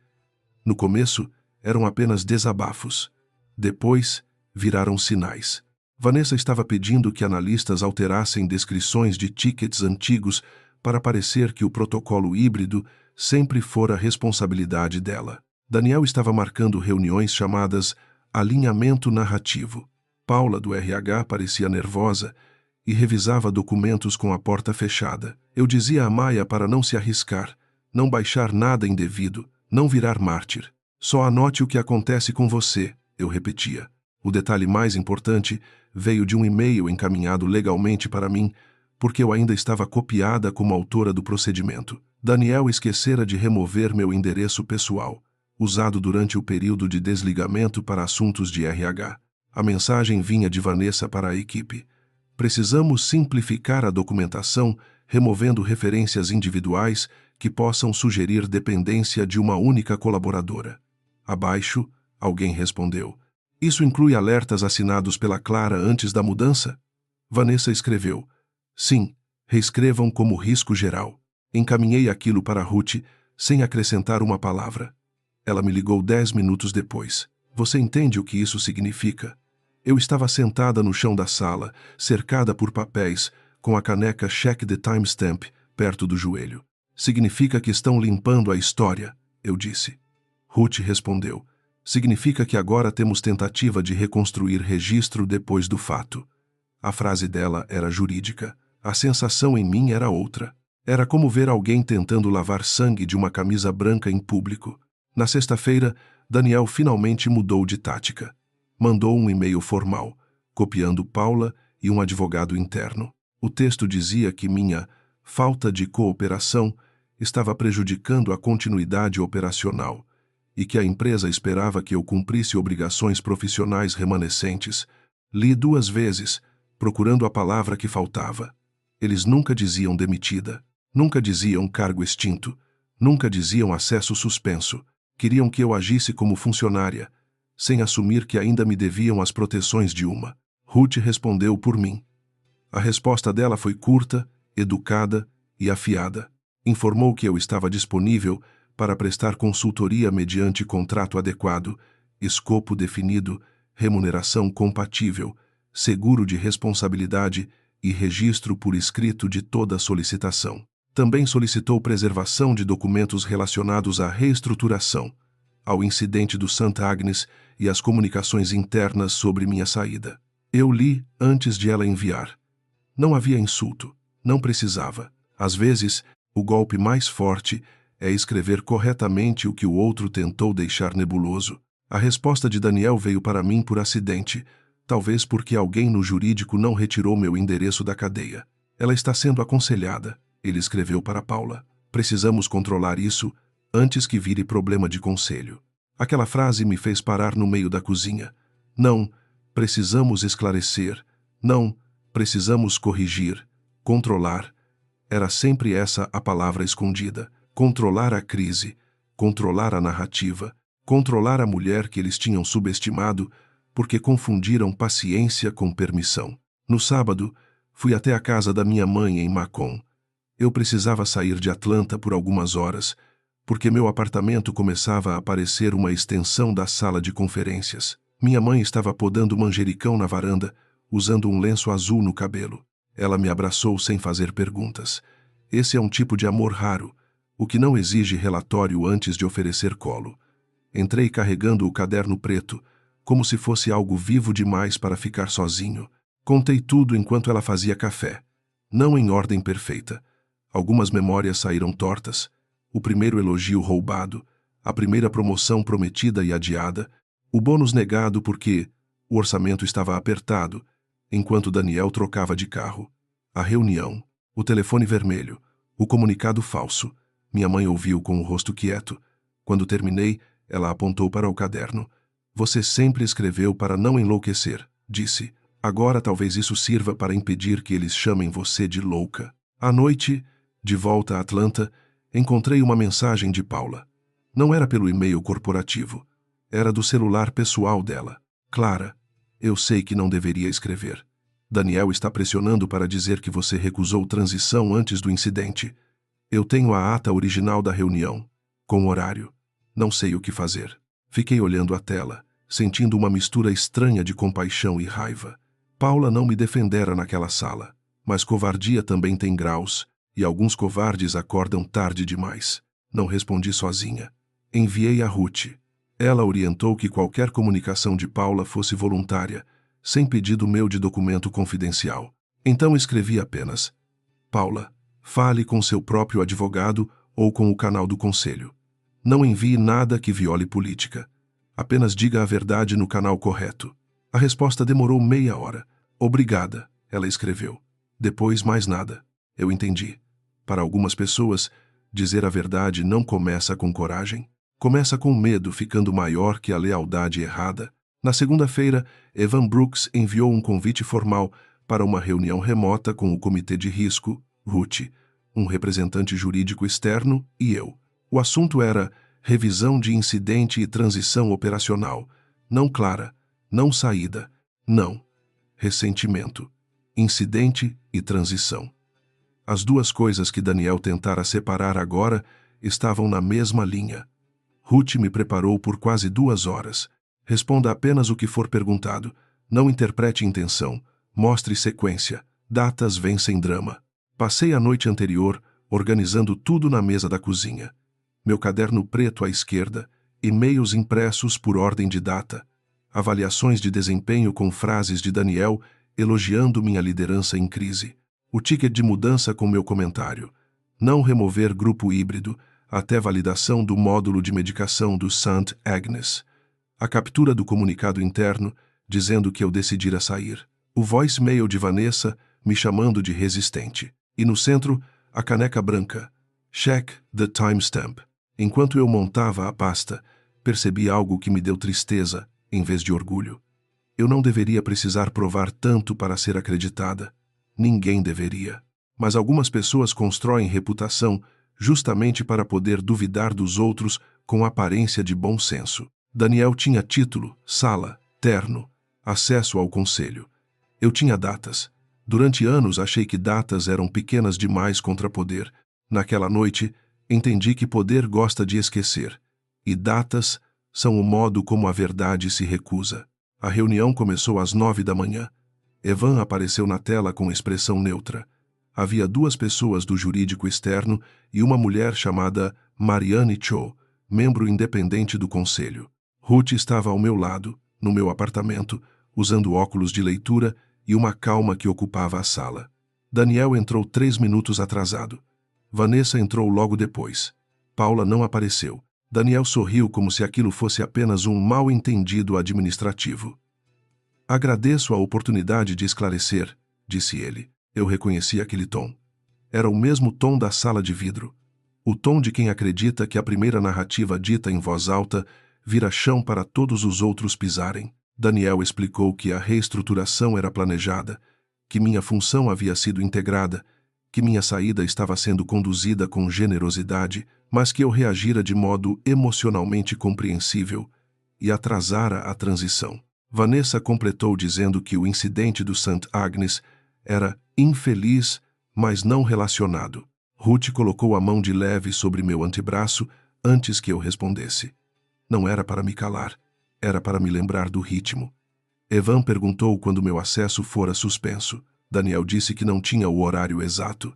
No começo, eram apenas desabafos. Depois, viraram sinais. Vanessa estava pedindo que analistas alterassem descrições de tickets antigos para parecer que o protocolo híbrido sempre fora responsabilidade dela. Daniel estava marcando reuniões chamadas alinhamento narrativo. Paula, do RH, parecia nervosa e revisava documentos com a porta fechada. Eu dizia a Maia para não se arriscar, não baixar nada indevido, não virar mártir. Só anote o que acontece com você, eu repetia. O detalhe mais importante veio de um e-mail encaminhado legalmente para mim, porque eu ainda estava copiada como autora do procedimento. Daniel esquecera de remover meu endereço pessoal, usado durante o período de desligamento para assuntos de RH. A mensagem vinha de Vanessa para a equipe. Precisamos simplificar a documentação, removendo referências individuais que possam sugerir dependência de uma única colaboradora. Abaixo, alguém respondeu. Isso inclui alertas assinados pela Clara antes da mudança? Vanessa escreveu. Sim, reescrevam como risco geral. Encaminhei aquilo para Ruth, sem acrescentar uma palavra. Ela me ligou 10 minutos depois. Você entende o que isso significa? Eu estava sentada no chão da sala, cercada por papéis, com a caneca Check the Timestamp perto do joelho. Significa que estão limpando a história, eu disse. Ruth respondeu. Significa que agora temos tentativa de reconstruir registro depois do fato. A frase dela era jurídica. A sensação em mim era outra. Era como ver alguém tentando lavar sangue de uma camisa branca em público. Na sexta-feira, Daniel finalmente mudou de tática. Mandou um e-mail formal, copiando Paula e um advogado interno. O texto dizia que minha falta de cooperação estava prejudicando a continuidade operacional e que a empresa esperava que eu cumprisse obrigações profissionais remanescentes. Li 2 vezes, procurando a palavra que faltava. Eles nunca diziam demitida, nunca diziam cargo extinto, nunca diziam acesso suspenso. Queriam que eu agisse como funcionária, sem assumir que ainda me deviam as proteções de uma. Ruth respondeu por mim. A resposta dela foi curta, educada e afiada. Informou que eu estava disponível para prestar consultoria mediante contrato adequado, escopo definido, remuneração compatível, seguro de responsabilidade e registro por escrito de toda solicitação. Também solicitou preservação de documentos relacionados à reestruturação, ao incidente do St. Agnes e às comunicações internas sobre minha saída. Eu li antes de ela enviar. Não havia insulto, não precisava. Às vezes, o golpe mais forte é escrever corretamente o que o outro tentou deixar nebuloso. A resposta de Daniel veio para mim por acidente, talvez porque alguém no jurídico não retirou meu endereço da cadeia. Ela está sendo aconselhada, ele escreveu para Paula. Precisamos controlar isso antes que vire problema de conselho. Aquela frase me fez parar no meio da cozinha. Não, precisamos esclarecer. Não, precisamos corrigir. Controlar. Era sempre essa a palavra escondida. Controlar a crise, controlar a narrativa, controlar a mulher que eles tinham subestimado porque confundiram paciência com permissão. No sábado, fui até a casa da minha mãe em Macon. Eu precisava sair de Atlanta por algumas horas, porque meu apartamento começava a parecer uma extensão da sala de conferências. Minha mãe estava podando manjericão na varanda, usando um lenço azul no cabelo. Ela me abraçou sem fazer perguntas. Esse é um tipo de amor raro, o que não exige relatório antes de oferecer colo. Entrei carregando o caderno preto, como se fosse algo vivo demais para ficar sozinho. Contei tudo enquanto ela fazia café. Não em ordem perfeita. Algumas memórias saíram tortas. O primeiro elogio roubado, a primeira promoção prometida e adiada, o bônus negado porque o orçamento estava apertado, enquanto Daniel trocava de carro. A reunião, o telefone vermelho, o comunicado falso. Minha mãe ouviu com o rosto quieto. Quando terminei, ela apontou para o caderno. Você sempre escreveu para não enlouquecer, disse. Agora talvez isso sirva para impedir que eles chamem você de louca. À noite, de volta a Atlanta, encontrei uma mensagem de Paula. Não era pelo e-mail corporativo. Era do celular pessoal dela. Clara, eu sei que não deveria escrever. Daniel está pressionando para dizer que você recusou transição antes do incidente. Eu tenho a ata original da reunião, com horário. Não sei o que fazer. Fiquei olhando a tela, sentindo uma mistura estranha de compaixão e raiva. Paula não me defendera naquela sala, mas covardia também tem graus, e alguns covardes acordam tarde demais. Não respondi sozinha. Enviei a Ruth. Ela orientou que qualquer comunicação de Paula fosse voluntária, sem pedido meu de documento confidencial. Então escrevi apenas: Paula, fale com seu próprio advogado ou com o canal do conselho. Não envie nada que viole política. Apenas diga a verdade no canal correto. A resposta demorou meia hora. Obrigada, ela escreveu. Depois mais nada. Eu entendi. Para algumas pessoas, dizer a verdade não começa com coragem. Começa com medo ficando maior que a lealdade errada. Na segunda-feira, Evan Brooks enviou um convite formal para uma reunião remota com o comitê de risco, Ruth, um representante jurídico externo e eu. O assunto era revisão de incidente e transição operacional. Não clara, não saída, não. Ressentimento. Incidente e transição. As duas coisas que Daniel tentara separar agora estavam na mesma linha. Ruth me preparou por quase 2 horas. Responda apenas o que for perguntado. Não interprete intenção. Mostre sequência. Datas vencem drama. Passei a noite anterior organizando tudo na mesa da cozinha. Meu caderno preto à esquerda, e-mails impressos por ordem de data, avaliações de desempenho com frases de Daniel elogiando minha liderança em crise, o ticket de mudança com meu comentário, não remover grupo híbrido, até validação do módulo de medicação do St. Agnes, a captura do comunicado interno dizendo que eu decidira sair, o voicemail de Vanessa me chamando de resistente, e no centro, a caneca branca, check the timestamp. Enquanto eu montava a pasta, percebi algo que me deu tristeza, em vez de orgulho. Eu não deveria precisar provar tanto para ser acreditada. Ninguém deveria. Mas algumas pessoas constroem reputação justamente para poder duvidar dos outros com aparência de bom senso. Daniel tinha título, sala, terno, acesso ao conselho. Eu tinha datas. Durante anos achei que datas eram pequenas demais contra poder. Naquela noite, entendi que poder gosta de esquecer. E datas são o modo como a verdade se recusa. A reunião começou às 9 da manhã. Evan apareceu na tela com expressão neutra. Havia 2 pessoas do jurídico externo e uma mulher chamada Marianne Cho, membro independente do conselho. Ruth estava ao meu lado, no meu apartamento, usando óculos de leitura e uma calma que ocupava a sala. Daniel entrou 3 minutos atrasado. Vanessa entrou logo depois. Paula não apareceu. Daniel sorriu como se aquilo fosse apenas um mal-entendido administrativo. Agradeço a oportunidade de esclarecer, disse ele. Eu reconheci aquele tom. Era o mesmo tom da sala de vidro. O tom de quem acredita que a primeira narrativa dita em voz alta vira chão para todos os outros pisarem. Daniel explicou que a reestruturação era planejada, que minha função havia sido integrada, que minha saída estava sendo conduzida com generosidade, mas que eu reagira de modo emocionalmente compreensível e atrasara a transição. Vanessa completou dizendo que o incidente do St. Agnes era infeliz, mas não relacionado. Ruth colocou a mão de leve sobre meu antebraço antes que eu respondesse. Não era para me calar, era para me lembrar do ritmo. Evan perguntou quando meu acesso fora suspenso. Daniel disse que não tinha o horário exato.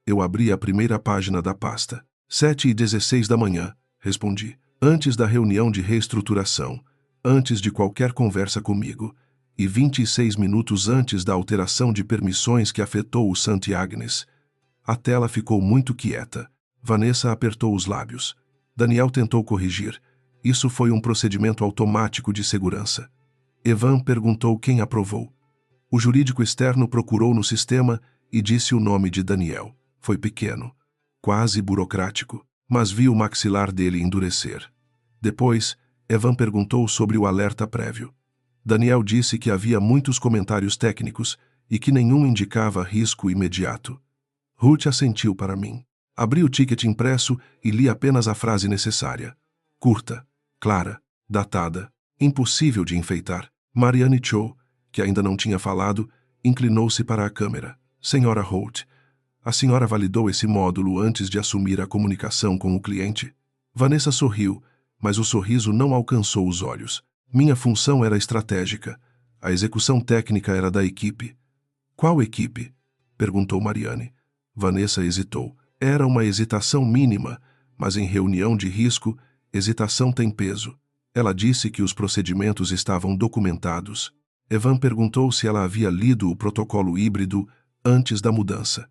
Eu abri a primeira página da pasta. 7h16 da manhã, respondi. Antes da reunião de reestruturação, antes de qualquer conversa comigo, e 26 minutos antes da alteração de permissões que afetou o St. Agnes. A tela ficou muito quieta. Vanessa apertou os lábios. Daniel tentou corrigir. Isso foi um procedimento automático de segurança. Evan perguntou quem aprovou. O jurídico externo procurou no sistema e disse o nome de Daniel. Foi pequeno, quase burocrático, mas vi o maxilar dele endurecer. Depois, Evan perguntou sobre o alerta prévio. Daniel disse que havia muitos comentários técnicos e que nenhum indicava risco imediato. Ruth assentiu para mim. Abri o ticket impresso e li apenas a frase necessária. Curta, clara, datada, impossível de enfeitar. Marianne Cho, que ainda não tinha falado, inclinou-se para a câmera. Senhora Holt, a senhora validou esse módulo antes de assumir a comunicação com o cliente? Vanessa sorriu, mas o sorriso não alcançou os olhos. Minha função era estratégica. A execução técnica era da equipe. Qual equipe? Perguntou Marianne. Vanessa hesitou. Era uma hesitação mínima, mas em reunião de risco, hesitação tem peso. Ela disse que os procedimentos estavam documentados. Evan perguntou se ela havia lido o protocolo híbrido antes da mudança.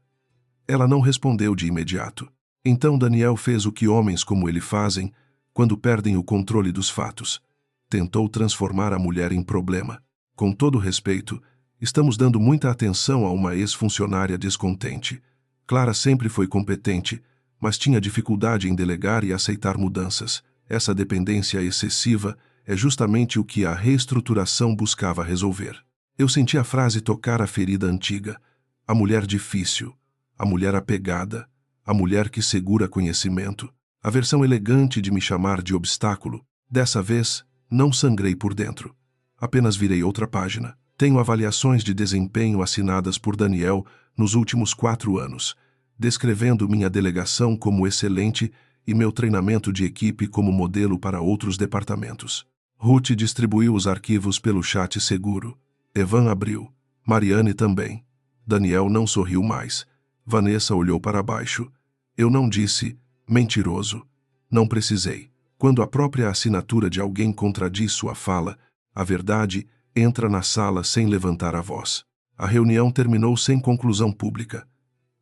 Ela não respondeu de imediato. Então Daniel fez o que homens como ele fazem quando perdem o controle dos fatos. Tentou transformar a mulher em problema. Com todo respeito, estamos dando muita atenção a uma ex-funcionária descontente. Clara sempre foi competente, mas tinha dificuldade em delegar e aceitar mudanças. Essa dependência excessiva é justamente o que a reestruturação buscava resolver. Eu senti a frase tocar a ferida antiga. A mulher difícil, a mulher apegada, a mulher que segura conhecimento. A versão elegante de me chamar de obstáculo. Dessa vez, não sangrei por dentro. Apenas virei outra página. Tenho avaliações de desempenho assinadas por Daniel nos últimos 4 anos, descrevendo minha delegação como excelente e meu treinamento de equipe como modelo para outros departamentos. Ruth distribuiu os arquivos pelo chat seguro. Evan abriu. Marianne também. Daniel não sorriu mais. Vanessa olhou para baixo. Eu não disse, mentiroso. Não precisei. Quando a própria assinatura de alguém contradiz sua fala, a verdade entra na sala sem levantar a voz. A reunião terminou sem conclusão pública.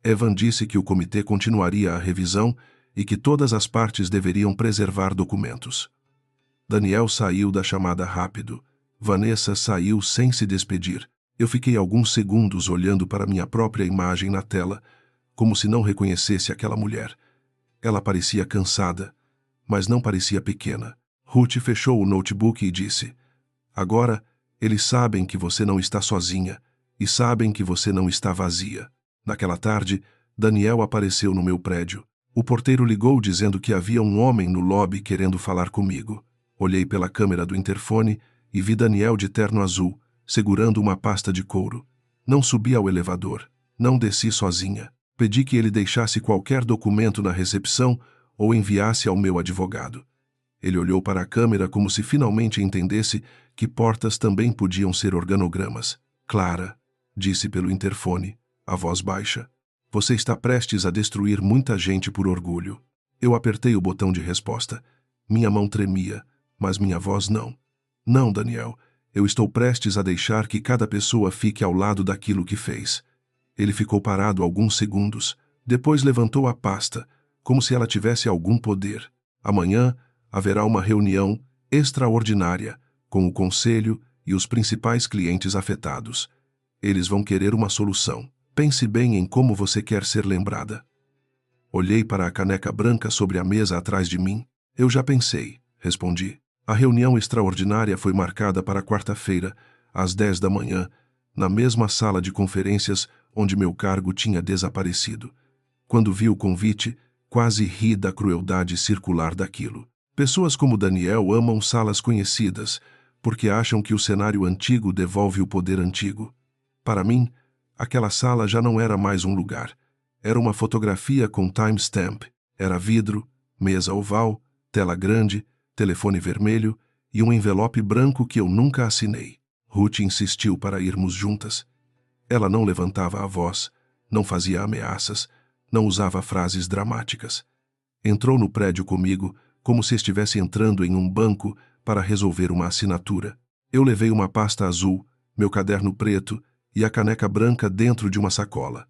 Evan disse que o comitê continuaria a revisão e que todas as partes deveriam preservar documentos. Daniel saiu da chamada rápido. Vanessa saiu sem se despedir. Eu fiquei alguns segundos olhando para minha própria imagem na tela, como se não reconhecesse aquela mulher. Ela parecia cansada, mas não parecia pequena. Ruth fechou o notebook e disse: agora, eles sabem que você não está sozinha e sabem que você não está vazia. Naquela tarde, Daniel apareceu no meu prédio. O porteiro ligou dizendo que havia um homem no lobby querendo falar comigo. Olhei pela câmera do interfone e vi Daniel de terno azul, segurando uma pasta de couro. Não subi ao elevador. Não desci sozinha. Pedi que ele deixasse qualquer documento na recepção ou enviasse ao meu advogado. Ele olhou para a câmera como se finalmente entendesse que portas também podiam ser organogramas. Clara, disse pelo interfone, a voz baixa. Você está prestes a destruir muita gente por orgulho. Eu apertei o botão de resposta. Minha mão tremia, mas minha voz não. Não, Daniel. Eu estou prestes a deixar que cada pessoa fique ao lado daquilo que fez. Ele ficou parado alguns segundos. Depois levantou a pasta, como se ela tivesse algum poder. Amanhã haverá uma reunião extraordinária com o conselho e os principais clientes afetados. Eles vão querer uma solução. Pense bem em como você quer ser lembrada. Olhei para a caneca branca sobre a mesa atrás de mim. Eu já pensei, respondi. A reunião extraordinária foi marcada para quarta-feira, às 10 da manhã, na mesma sala de conferências onde meu cargo tinha desaparecido. Quando vi o convite, quase ri da crueldade circular daquilo. Pessoas como Daniel amam salas conhecidas, porque acham que o cenário antigo devolve o poder antigo. Para mim, aquela sala já não era mais um lugar. Era uma fotografia com timestamp. Era vidro, mesa oval, tela grande, telefone vermelho e um envelope branco que eu nunca assinei. Ruth insistiu para irmos juntas. Ela não levantava a voz, não fazia ameaças, não usava frases dramáticas. Entrou no prédio comigo, como se estivesse entrando em um banco para resolver uma assinatura. Eu levei uma pasta azul, meu caderno preto e a caneca branca dentro de uma sacola.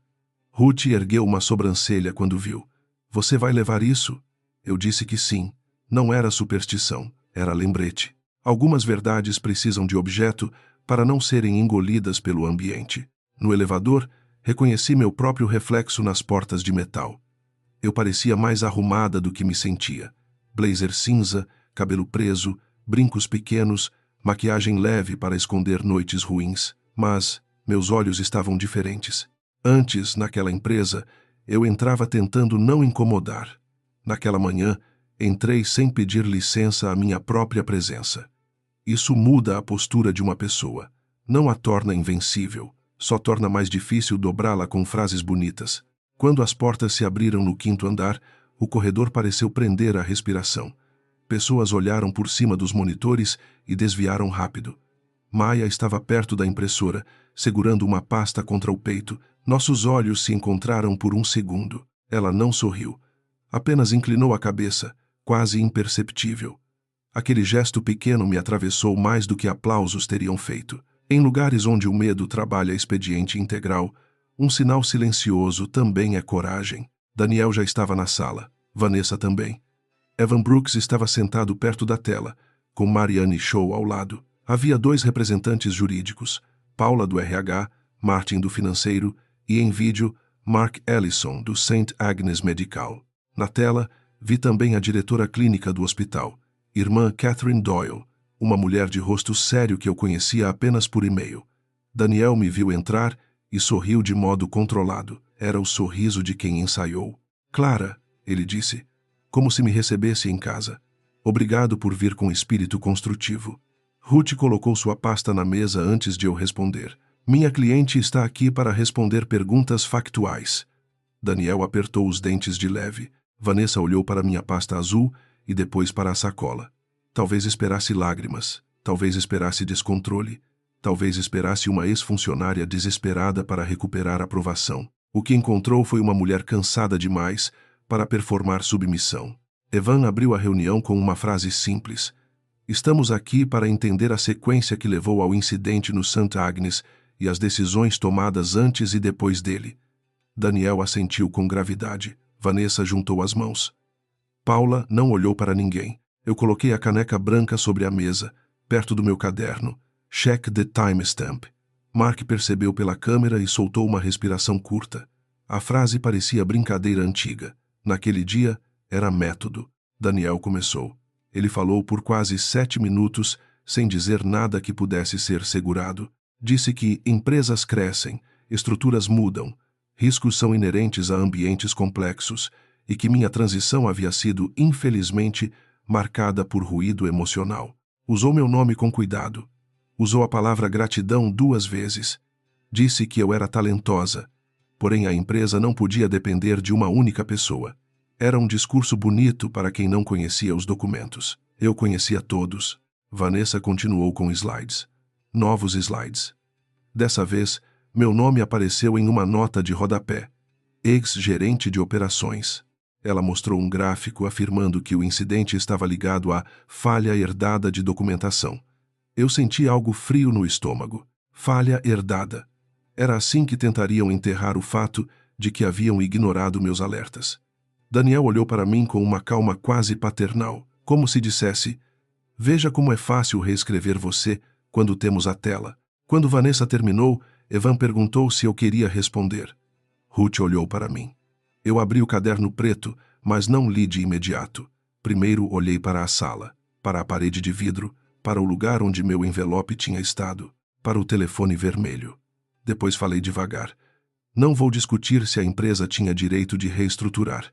Ruth ergueu uma sobrancelha quando viu. Você vai levar isso? Eu disse que sim. Não era superstição, era lembrete. Algumas verdades precisam de objeto para não serem engolidas pelo ambiente. No elevador, reconheci meu próprio reflexo nas portas de metal. Eu parecia mais arrumada do que me sentia. Blazer cinza, cabelo preso, brincos pequenos, maquiagem leve para esconder noites ruins. Mas meus olhos estavam diferentes. Antes, naquela empresa, eu entrava tentando não incomodar. Naquela manhã, entrei sem pedir licença à minha própria presença. Isso muda a postura de uma pessoa. Não a torna invencível, só torna mais difícil dobrá-la com frases bonitas. Quando as portas se abriram no 5º andar, o corredor pareceu prender a respiração. Pessoas olharam por cima dos monitores e desviaram rápido. Maia estava perto da impressora, segurando uma pasta contra o peito. Nossos olhos se encontraram por um segundo. Ela não sorriu. Apenas inclinou a cabeça, quase imperceptível. Aquele gesto pequeno me atravessou mais do que aplausos teriam feito. Em lugares onde o medo trabalha expediente integral, um sinal silencioso também é coragem. Daniel já estava na sala. Vanessa também. Evan Brooks estava sentado perto da tela, com Marianne Shaw ao lado. Havia 2 representantes jurídicos, Paula do RH, Martin do financeiro e, em vídeo, Mark Ellison do St. Agnes Medical. Na tela, vi também a diretora clínica do hospital, irmã Catherine Doyle, uma mulher de rosto sério que eu conhecia apenas por e-mail. Daniel me viu entrar e sorriu de modo controlado. Era o sorriso de quem ensaiou. Clara, ele disse, como se me recebesse em casa. Obrigado por vir com espírito construtivo. Ruth colocou sua pasta na mesa antes de eu responder. Minha cliente está aqui para responder perguntas factuais. Daniel apertou os dentes de leve. Vanessa olhou para minha pasta azul e depois para a sacola. Talvez esperasse lágrimas, talvez esperasse descontrole, talvez esperasse uma ex-funcionária desesperada para recuperar a aprovação. O que encontrou foi uma mulher cansada demais, para performar submissão. Evan abriu a reunião com uma frase simples. Estamos aqui para entender a sequência que levou ao incidente no St. Agnes e as decisões tomadas antes e depois dele. Daniel assentiu com gravidade. Vanessa juntou as mãos. Paula não olhou para ninguém. Eu coloquei a caneca branca sobre a mesa, perto do meu caderno. Check the timestamp. Mark percebeu pela câmera e soltou uma respiração curta. A frase parecia brincadeira antiga. Naquele dia, era método. Daniel começou. Ele falou por quase 7 minutos, sem dizer nada que pudesse ser segurado. Disse que empresas crescem, estruturas mudam, riscos são inerentes a ambientes complexos e que minha transição havia sido, infelizmente, marcada por ruído emocional. Usou meu nome com cuidado. Usou a palavra gratidão 2 vezes. Disse que eu era talentosa, porém a empresa não podia depender de uma única pessoa. Era um discurso bonito para quem não conhecia os documentos. Eu conhecia todos. Vanessa continuou com slides. Novos slides. Dessa vez, meu nome apareceu em uma nota de rodapé. Ex-gerente de operações. Ela mostrou um gráfico afirmando que o incidente estava ligado à falha herdada de documentação. Eu senti algo frio no estômago. Falha herdada. Era assim que tentariam enterrar o fato de que haviam ignorado meus alertas. Daniel olhou para mim com uma calma quase paternal, como se dissesse: veja como é fácil reescrever você quando temos a tela. Quando Vanessa terminou, Evan perguntou se eu queria responder. Ruth olhou para mim. Eu abri o caderno preto, mas não li de imediato. Primeiro olhei para a sala, para a parede de vidro, para o lugar onde meu envelope tinha estado, para o telefone vermelho. Depois falei devagar. Não vou discutir se a empresa tinha direito de reestruturar.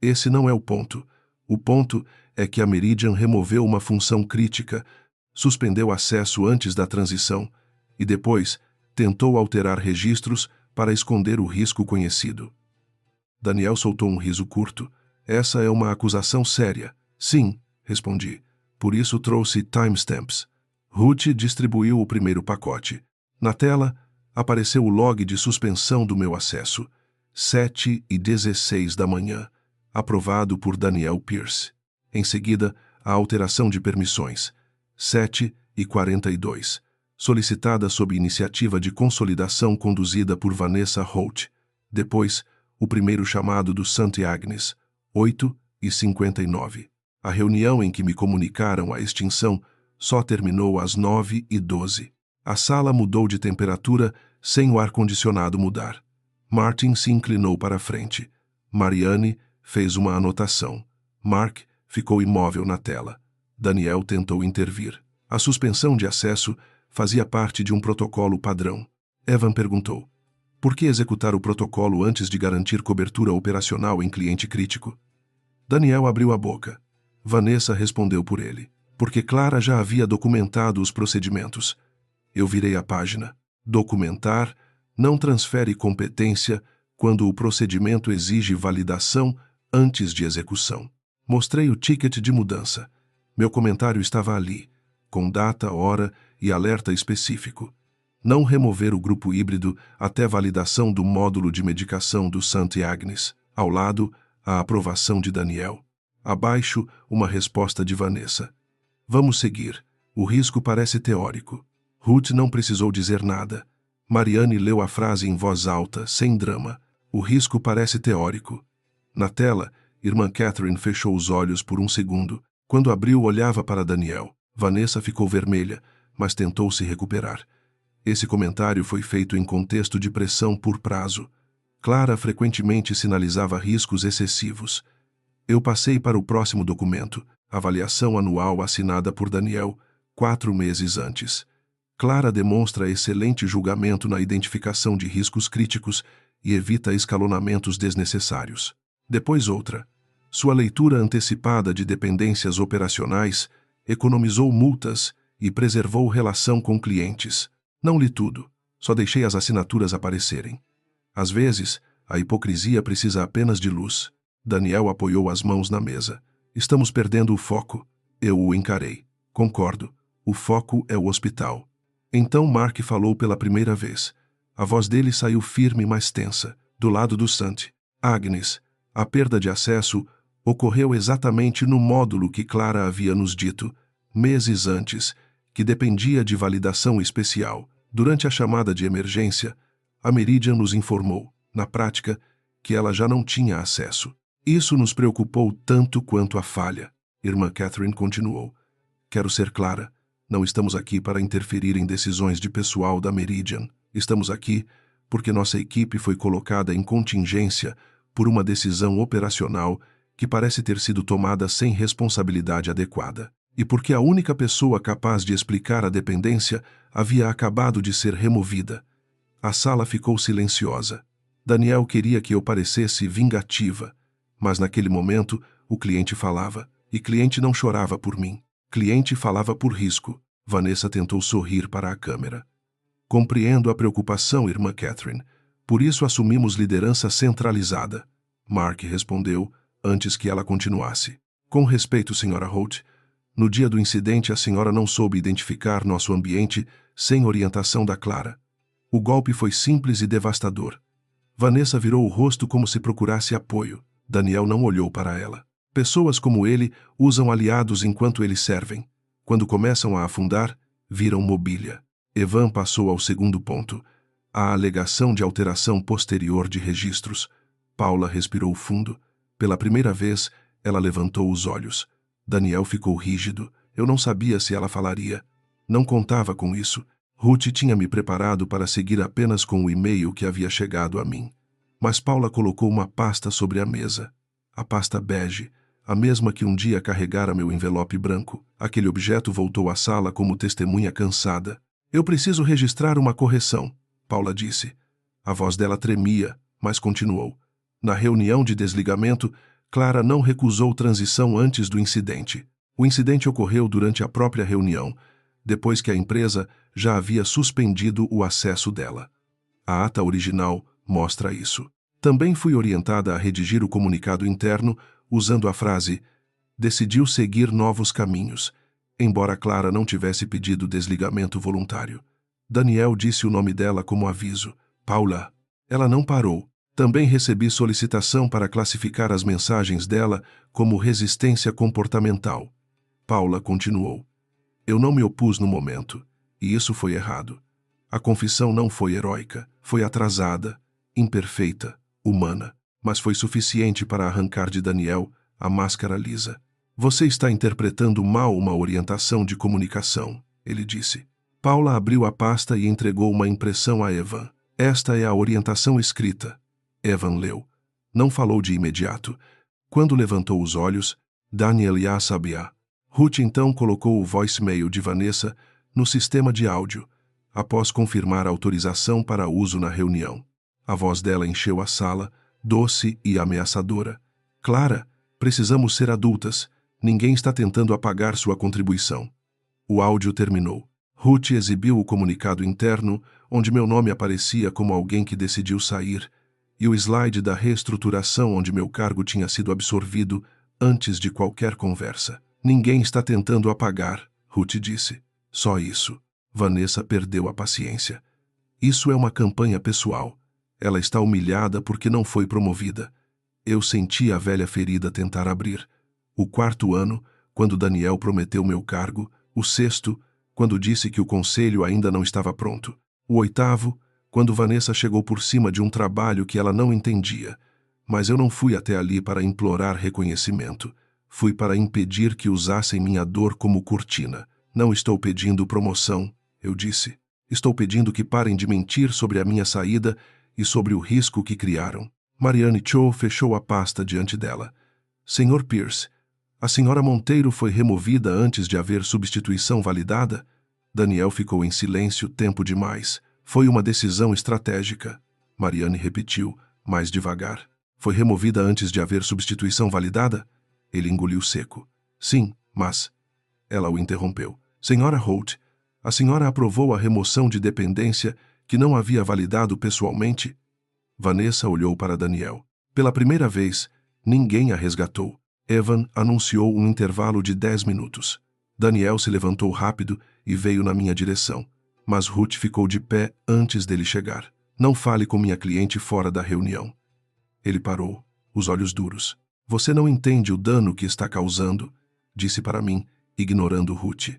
Esse não é o ponto. O ponto é que a Meridian removeu uma função crítica, suspendeu acesso antes da transição e depois tentou alterar registros para esconder o risco conhecido. Daniel soltou um riso curto. Essa é uma acusação séria. Sim, respondi. Por isso trouxe timestamps. Ruth distribuiu o primeiro pacote. Na tela, apareceu o log de suspensão do meu acesso. 7h16 da manhã. Aprovado por Daniel Pierce. Em seguida, a alteração de permissões. 7h42. Solicitada sob iniciativa de consolidação conduzida por Vanessa Holt. Depois, o primeiro chamado do St. Agnes. 8h59. A reunião em que me comunicaram a extinção só terminou às 9h12. A sala mudou de temperatura sem o ar-condicionado mudar. Martin se inclinou para a frente. Marianne fez uma anotação. Mark ficou imóvel na tela. Daniel tentou intervir. A suspensão de acesso fazia parte de um protocolo padrão. Evan perguntou: por que executar o protocolo antes de garantir cobertura operacional em cliente crítico? Daniel abriu a boca. Vanessa respondeu por ele. Porque Clara já havia documentado os procedimentos. Eu virei a página. Documentar não transfere competência quando o procedimento exige validação antes de execução. Mostrei o ticket de mudança. Meu comentário estava ali, com data, hora e alerta específico. Não remover o grupo híbrido até validação do módulo de medicação do St. Agnes. Ao lado, a aprovação de Daniel. Abaixo, uma resposta de Vanessa. Vamos seguir. O risco parece teórico. Ruth não precisou dizer nada. Marianne leu a frase em voz alta, sem drama. O risco parece teórico. Na tela, irmã Catherine fechou os olhos por um segundo. Quando abriu, olhava para Daniel. Vanessa ficou vermelha, mas tentou se recuperar. Esse comentário foi feito em contexto de pressão por prazo. Clara frequentemente sinalizava riscos excessivos. Eu passei para o próximo documento, avaliação anual assinada por Daniel, 4 meses antes. Clara demonstra excelente julgamento na identificação de riscos críticos e evita escalonamentos desnecessários. Depois outra. Sua leitura antecipada de dependências operacionais economizou multas e preservou relação com clientes. Não li tudo, só deixei as assinaturas aparecerem. Às vezes, a hipocrisia precisa apenas de luz. Daniel apoiou as mãos na mesa. Estamos perdendo o foco. Eu o encarei. Concordo. O foco é o hospital. Então Mark falou pela primeira vez. A voz dele saiu firme, mas tensa, do lado do St. Agnes. A perda de acesso ocorreu exatamente no módulo que Clara havia nos dito, meses antes, que dependia de validação especial. Durante a chamada de emergência, a Meridian nos informou, na prática, que ela já não tinha acesso. Isso nos preocupou tanto quanto a falha. Irmã Catherine continuou. Quero ser clara. Não estamos aqui para interferir em decisões de pessoal da Meridian. Estamos aqui porque nossa equipe foi colocada em contingência por uma decisão operacional que parece ter sido tomada sem responsabilidade adequada. E porque a única pessoa capaz de explicar a dependência havia acabado de ser removida. A sala ficou silenciosa. Daniel queria que eu parecesse vingativa, mas naquele momento o cliente falava, e cliente não chorava por mim. Cliente falava por risco. Vanessa tentou sorrir para a câmera. Compreendo a preocupação, irmã Catherine. Por isso assumimos liderança centralizada. Mark respondeu, antes que ela continuasse. Com respeito, Sra. Holt, no dia do incidente a senhora não soube identificar nosso ambiente sem orientação da Clara. O golpe foi simples e devastador. Vanessa virou o rosto como se procurasse apoio. Daniel não olhou para ela. Pessoas como ele usam aliados enquanto eles servem. Quando começam a afundar, viram mobília. Evan passou ao segundo ponto. A alegação de alteração posterior de registros. Paula respirou fundo. Pela primeira vez, ela levantou os olhos. Daniel ficou rígido. Eu não sabia se ela falaria. Não contava com isso. Ruth tinha me preparado para seguir apenas com o e-mail que havia chegado a mim. Mas Paula colocou uma pasta sobre a mesa. A pasta bege, a mesma que um dia carregara meu envelope branco. Aquele objeto voltou à sala como testemunha cansada. Eu preciso registrar uma correção, Paula disse. A voz dela tremia, mas continuou. Na reunião de desligamento, Clara não recusou transição antes do incidente. O incidente ocorreu durante a própria reunião, depois que a empresa já havia suspendido o acesso dela. A ata original mostra isso. Também fui orientada a redigir o comunicado interno usando a frase "decidiu seguir novos caminhos", embora Clara não tivesse pedido desligamento voluntário. Daniel disse o nome dela como aviso. Paula. Ela não parou. Também recebi solicitação para classificar as mensagens dela como resistência comportamental. Paula continuou. Eu não me opus no momento, e isso foi errado. A confissão não foi heróica, foi atrasada, imperfeita, humana, mas foi suficiente para arrancar de Daniel a máscara lisa. Você está interpretando mal uma orientação de comunicação, ele disse. Paula abriu a pasta e entregou uma impressão a Evan. Esta é a orientação escrita. Evan leu. Não falou de imediato. Quando levantou os olhos, Daniel já sabia. Ruth então colocou o voicemail de Vanessa no sistema de áudio, após confirmar a autorização para uso na reunião. A voz dela encheu a sala, doce e ameaçadora. Clara, precisamos ser adultas. Ninguém está tentando apagar sua contribuição. O áudio terminou. Ruth exibiu o comunicado interno, onde meu nome aparecia como alguém que decidiu sair, e o slide da reestruturação onde meu cargo tinha sido absorvido antes de qualquer conversa. Ninguém está tentando apagar, Ruth disse. Só isso. Vanessa perdeu a paciência. Isso é uma campanha pessoal. Ela está humilhada porque não foi promovida. Eu senti a velha ferida tentar abrir. O 4º ano, quando Daniel prometeu meu cargo. O 6º, quando disse que o conselho ainda não estava pronto. O 8º, quando Vanessa chegou por cima de um trabalho que ela não entendia. Mas eu não fui até ali para implorar reconhecimento. Fui para impedir que usassem minha dor como cortina. Não estou pedindo promoção, eu disse. Estou pedindo que parem de mentir sobre a minha saída e sobre o risco que criaram. Marianne Cho fechou a pasta diante dela. Sr. Pierce, a senhora Monteiro foi removida antes de haver substituição validada? Daniel ficou em silêncio tempo demais. Foi uma decisão estratégica. Marianne repetiu, mais devagar. Foi removida antes de haver substituição validada? Ele engoliu seco. Sim, mas... Ela o interrompeu. Senhora Holt, a senhora aprovou a remoção de dependência que não havia validado pessoalmente? Vanessa olhou para Daniel. Pela primeira vez, ninguém a resgatou. Evan anunciou um intervalo de 10 minutos. Daniel se levantou rápido e veio na minha direção, mas Ruth ficou de pé antes dele chegar. Não fale com minha cliente fora da reunião. Ele parou. os olhos duros. Você não entende o dano que está causando, disse para mim, ignorando Ruth.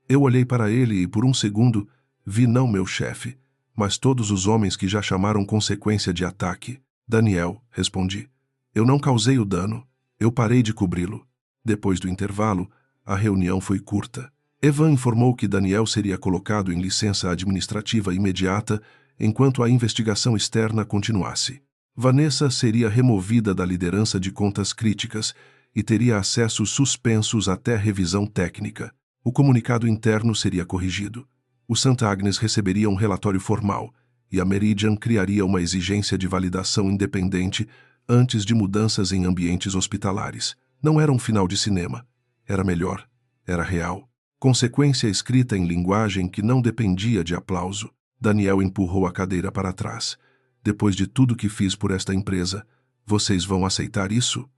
Eu olhei para ele e, por um segundo, vi não meu chefe, mas todos os homens que já chamaram consequência de ataque. Daniel, respondi. Eu não causei o dano. Eu parei de cobri-lo. Depois do intervalo, a reunião foi curta. Evan informou que Daniel seria colocado em licença administrativa imediata enquanto a investigação externa continuasse. Vanessa seria removida da liderança de contas críticas e teria acessos suspensos até revisão técnica. O comunicado interno seria corrigido. O St. Agnes receberia um relatório formal e a Meridian criaria uma exigência de validação independente antes de mudanças em ambientes hospitalares. Não era um final de cinema. Era melhor. Era real. Consequência escrita em linguagem que não dependia de aplauso. Daniel empurrou a cadeira para trás. Depois de tudo que fiz por esta empresa, vocês vão aceitar isso?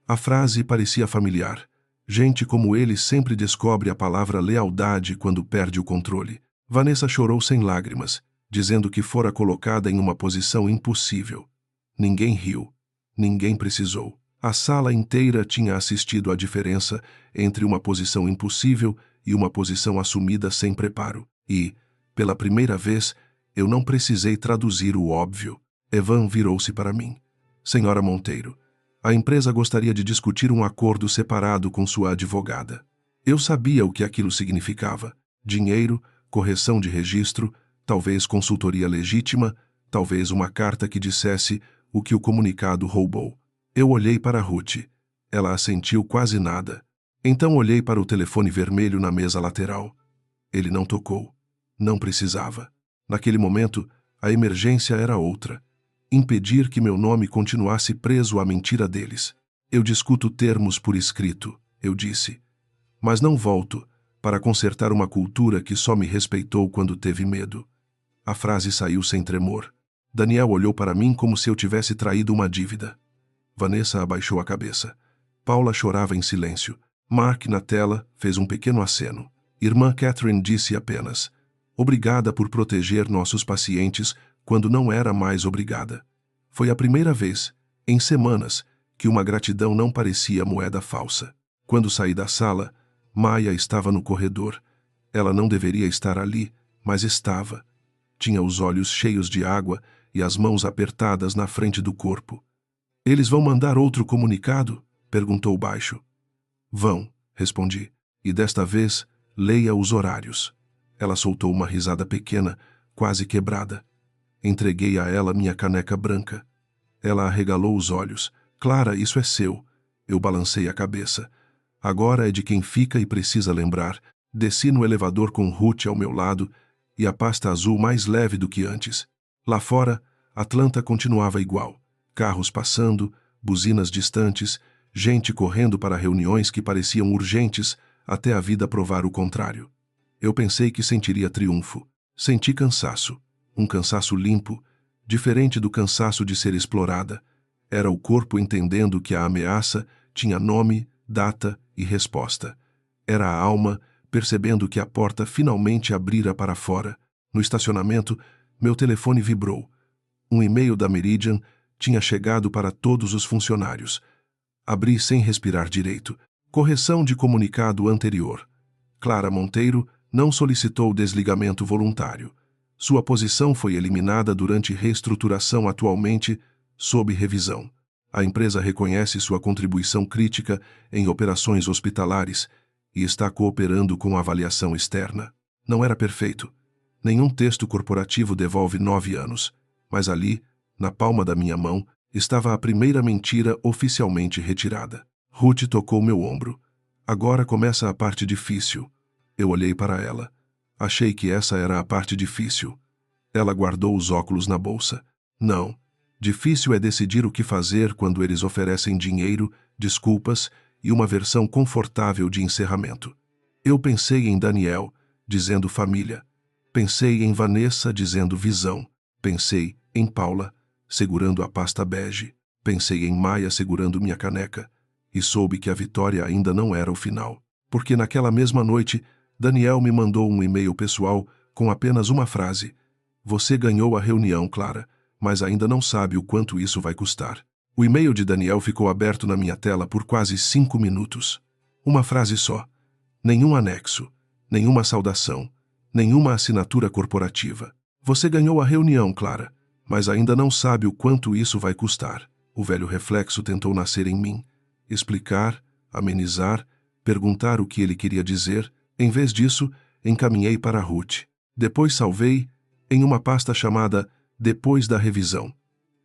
A frase parecia familiar. Gente como ele sempre descobre a palavra lealdade quando perde o controle. Vanessa chorou sem lágrimas, dizendo que fora colocada em uma posição impossível. Ninguém riu. Ninguém precisou. A sala inteira tinha assistido à diferença entre uma posição impossível e uma posição assumida sem preparo. E, pela primeira vez, eu não precisei traduzir o óbvio. Evan virou-se para mim. Senhora Monteiro, a empresa gostaria de discutir um acordo separado com sua advogada. Eu sabia o que aquilo significava. Dinheiro, correção de registro, talvez consultoria legítima, talvez uma carta que dissesse o que o comunicado roubou. Eu olhei para Ruth. Ela assentiu quase nada. Então olhei para o telefone vermelho na mesa lateral. Ele não tocou. Não precisava. Naquele momento, a emergência era outra. Impedir que meu nome continuasse preso à mentira deles. Eu discuto termos por escrito, eu disse. Mas não volto para consertar uma cultura que só me respeitou quando teve medo. A frase saiu sem tremor. Daniel olhou para mim como se eu tivesse traído uma dívida. Vanessa abaixou a cabeça. Paula chorava em silêncio. Mark, na tela, fez um pequeno aceno. Irmã Catherine disse apenas: obrigada por proteger nossos pacientes quando não era mais obrigada. Foi a primeira vez, em semanas, que uma gratidão não parecia moeda falsa. Quando saí da sala, Maya estava no corredor. Ela não deveria estar ali, mas estava. Tinha os olhos cheios de água e as mãos apertadas na frente do corpo. Eles vão mandar outro comunicado? Perguntou baixo. Vão, respondi. E desta vez, leia os horários. Ela soltou uma risada pequena, quase quebrada. Entreguei a ela minha caneca branca. Ela arregalou os olhos. Clara, isso é seu. Eu balancei a cabeça. Agora é de quem fica e precisa lembrar. Desci no elevador com Ruth ao meu lado e a pasta azul mais leve do que antes. Lá fora, Atlanta continuava igual. Carros passando, buzinas distantes, gente correndo para reuniões que pareciam urgentes até a vida provar o contrário. Eu pensei que sentiria triunfo. Senti cansaço. Um cansaço limpo, diferente do cansaço de ser explorada. Era o corpo entendendo que a ameaça tinha nome, data e resposta. Era a alma percebendo que a porta finalmente abrira para fora. No estacionamento, meu telefone vibrou. Um e-mail da Meridian tinha chegado para todos os funcionários. Abri sem respirar direito. Correção de comunicado anterior. Clara Monteiro não solicitou desligamento voluntário. Sua posição foi eliminada durante reestruturação atualmente sob revisão. A empresa reconhece sua contribuição crítica em operações hospitalares e está cooperando com a avaliação externa. Não era perfeito. Nenhum texto corporativo devolve 9 anos. Mas ali, na palma da minha mão, estava a primeira mentira oficialmente retirada. Ruth tocou meu ombro. Agora começa a parte difícil. Eu olhei para ela. Achei que essa era a parte difícil. Ela guardou os óculos na bolsa. Não. Difícil é decidir o que fazer quando eles oferecem dinheiro, desculpas e uma versão confortável de encerramento. Eu pensei em Daniel, dizendo família. Pensei em Vanessa, dizendo visão. Pensei em Paula, segurando a pasta bege. Pensei em Maia, segurando minha caneca. E soube que a vitória ainda não era o final. Porque naquela mesma noite, Daniel me mandou um e-mail pessoal com apenas uma frase. Você ganhou a reunião, Clara, mas ainda não sabe o quanto isso vai custar. O e-mail de Daniel ficou aberto na minha tela por quase 5 minutos. Uma frase só. Nenhum anexo, nenhuma saudação, nenhuma assinatura corporativa. Você ganhou a reunião, Clara, mas ainda não sabe o quanto isso vai custar. O velho reflexo tentou nascer em mim. Explicar, amenizar, perguntar o que ele queria dizer. Em vez disso, encaminhei para Ruth. Depois salvei em uma pasta chamada Depois da Revisão.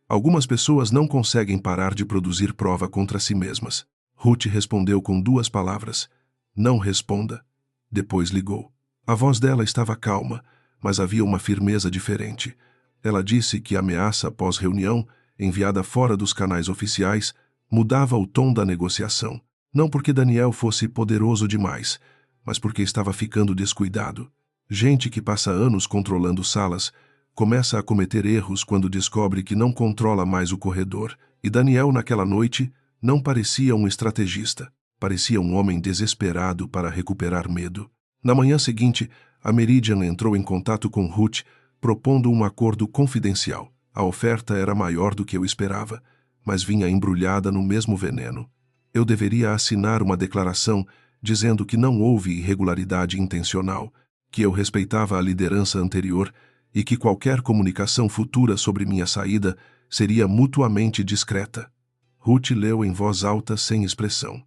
Algumas pessoas não conseguem parar de produzir prova contra si mesmas. Ruth respondeu com 2 palavras. Não responda. Depois ligou. A voz dela estava calma, mas havia uma firmeza diferente. Ela disse que a ameaça pós-reunião, enviada fora dos canais oficiais, mudava o tom da negociação. Não porque Daniel fosse poderoso demais, mas porque estava ficando descuidado. Gente que passa anos controlando salas começa a cometer erros quando descobre que não controla mais o corredor. E Daniel, naquela noite, não parecia um estrategista. Parecia um homem desesperado para recuperar medo. Na manhã seguinte, a Meridian entrou em contato com Ruth, propondo um acordo confidencial. A oferta era maior do que eu esperava, mas vinha embrulhada no mesmo veneno. Eu deveria assinar uma declaração dizendo que não houve irregularidade intencional, que eu respeitava a liderança anterior e que qualquer comunicação futura sobre minha saída seria mutuamente discreta. Ruth leu em voz alta sem expressão.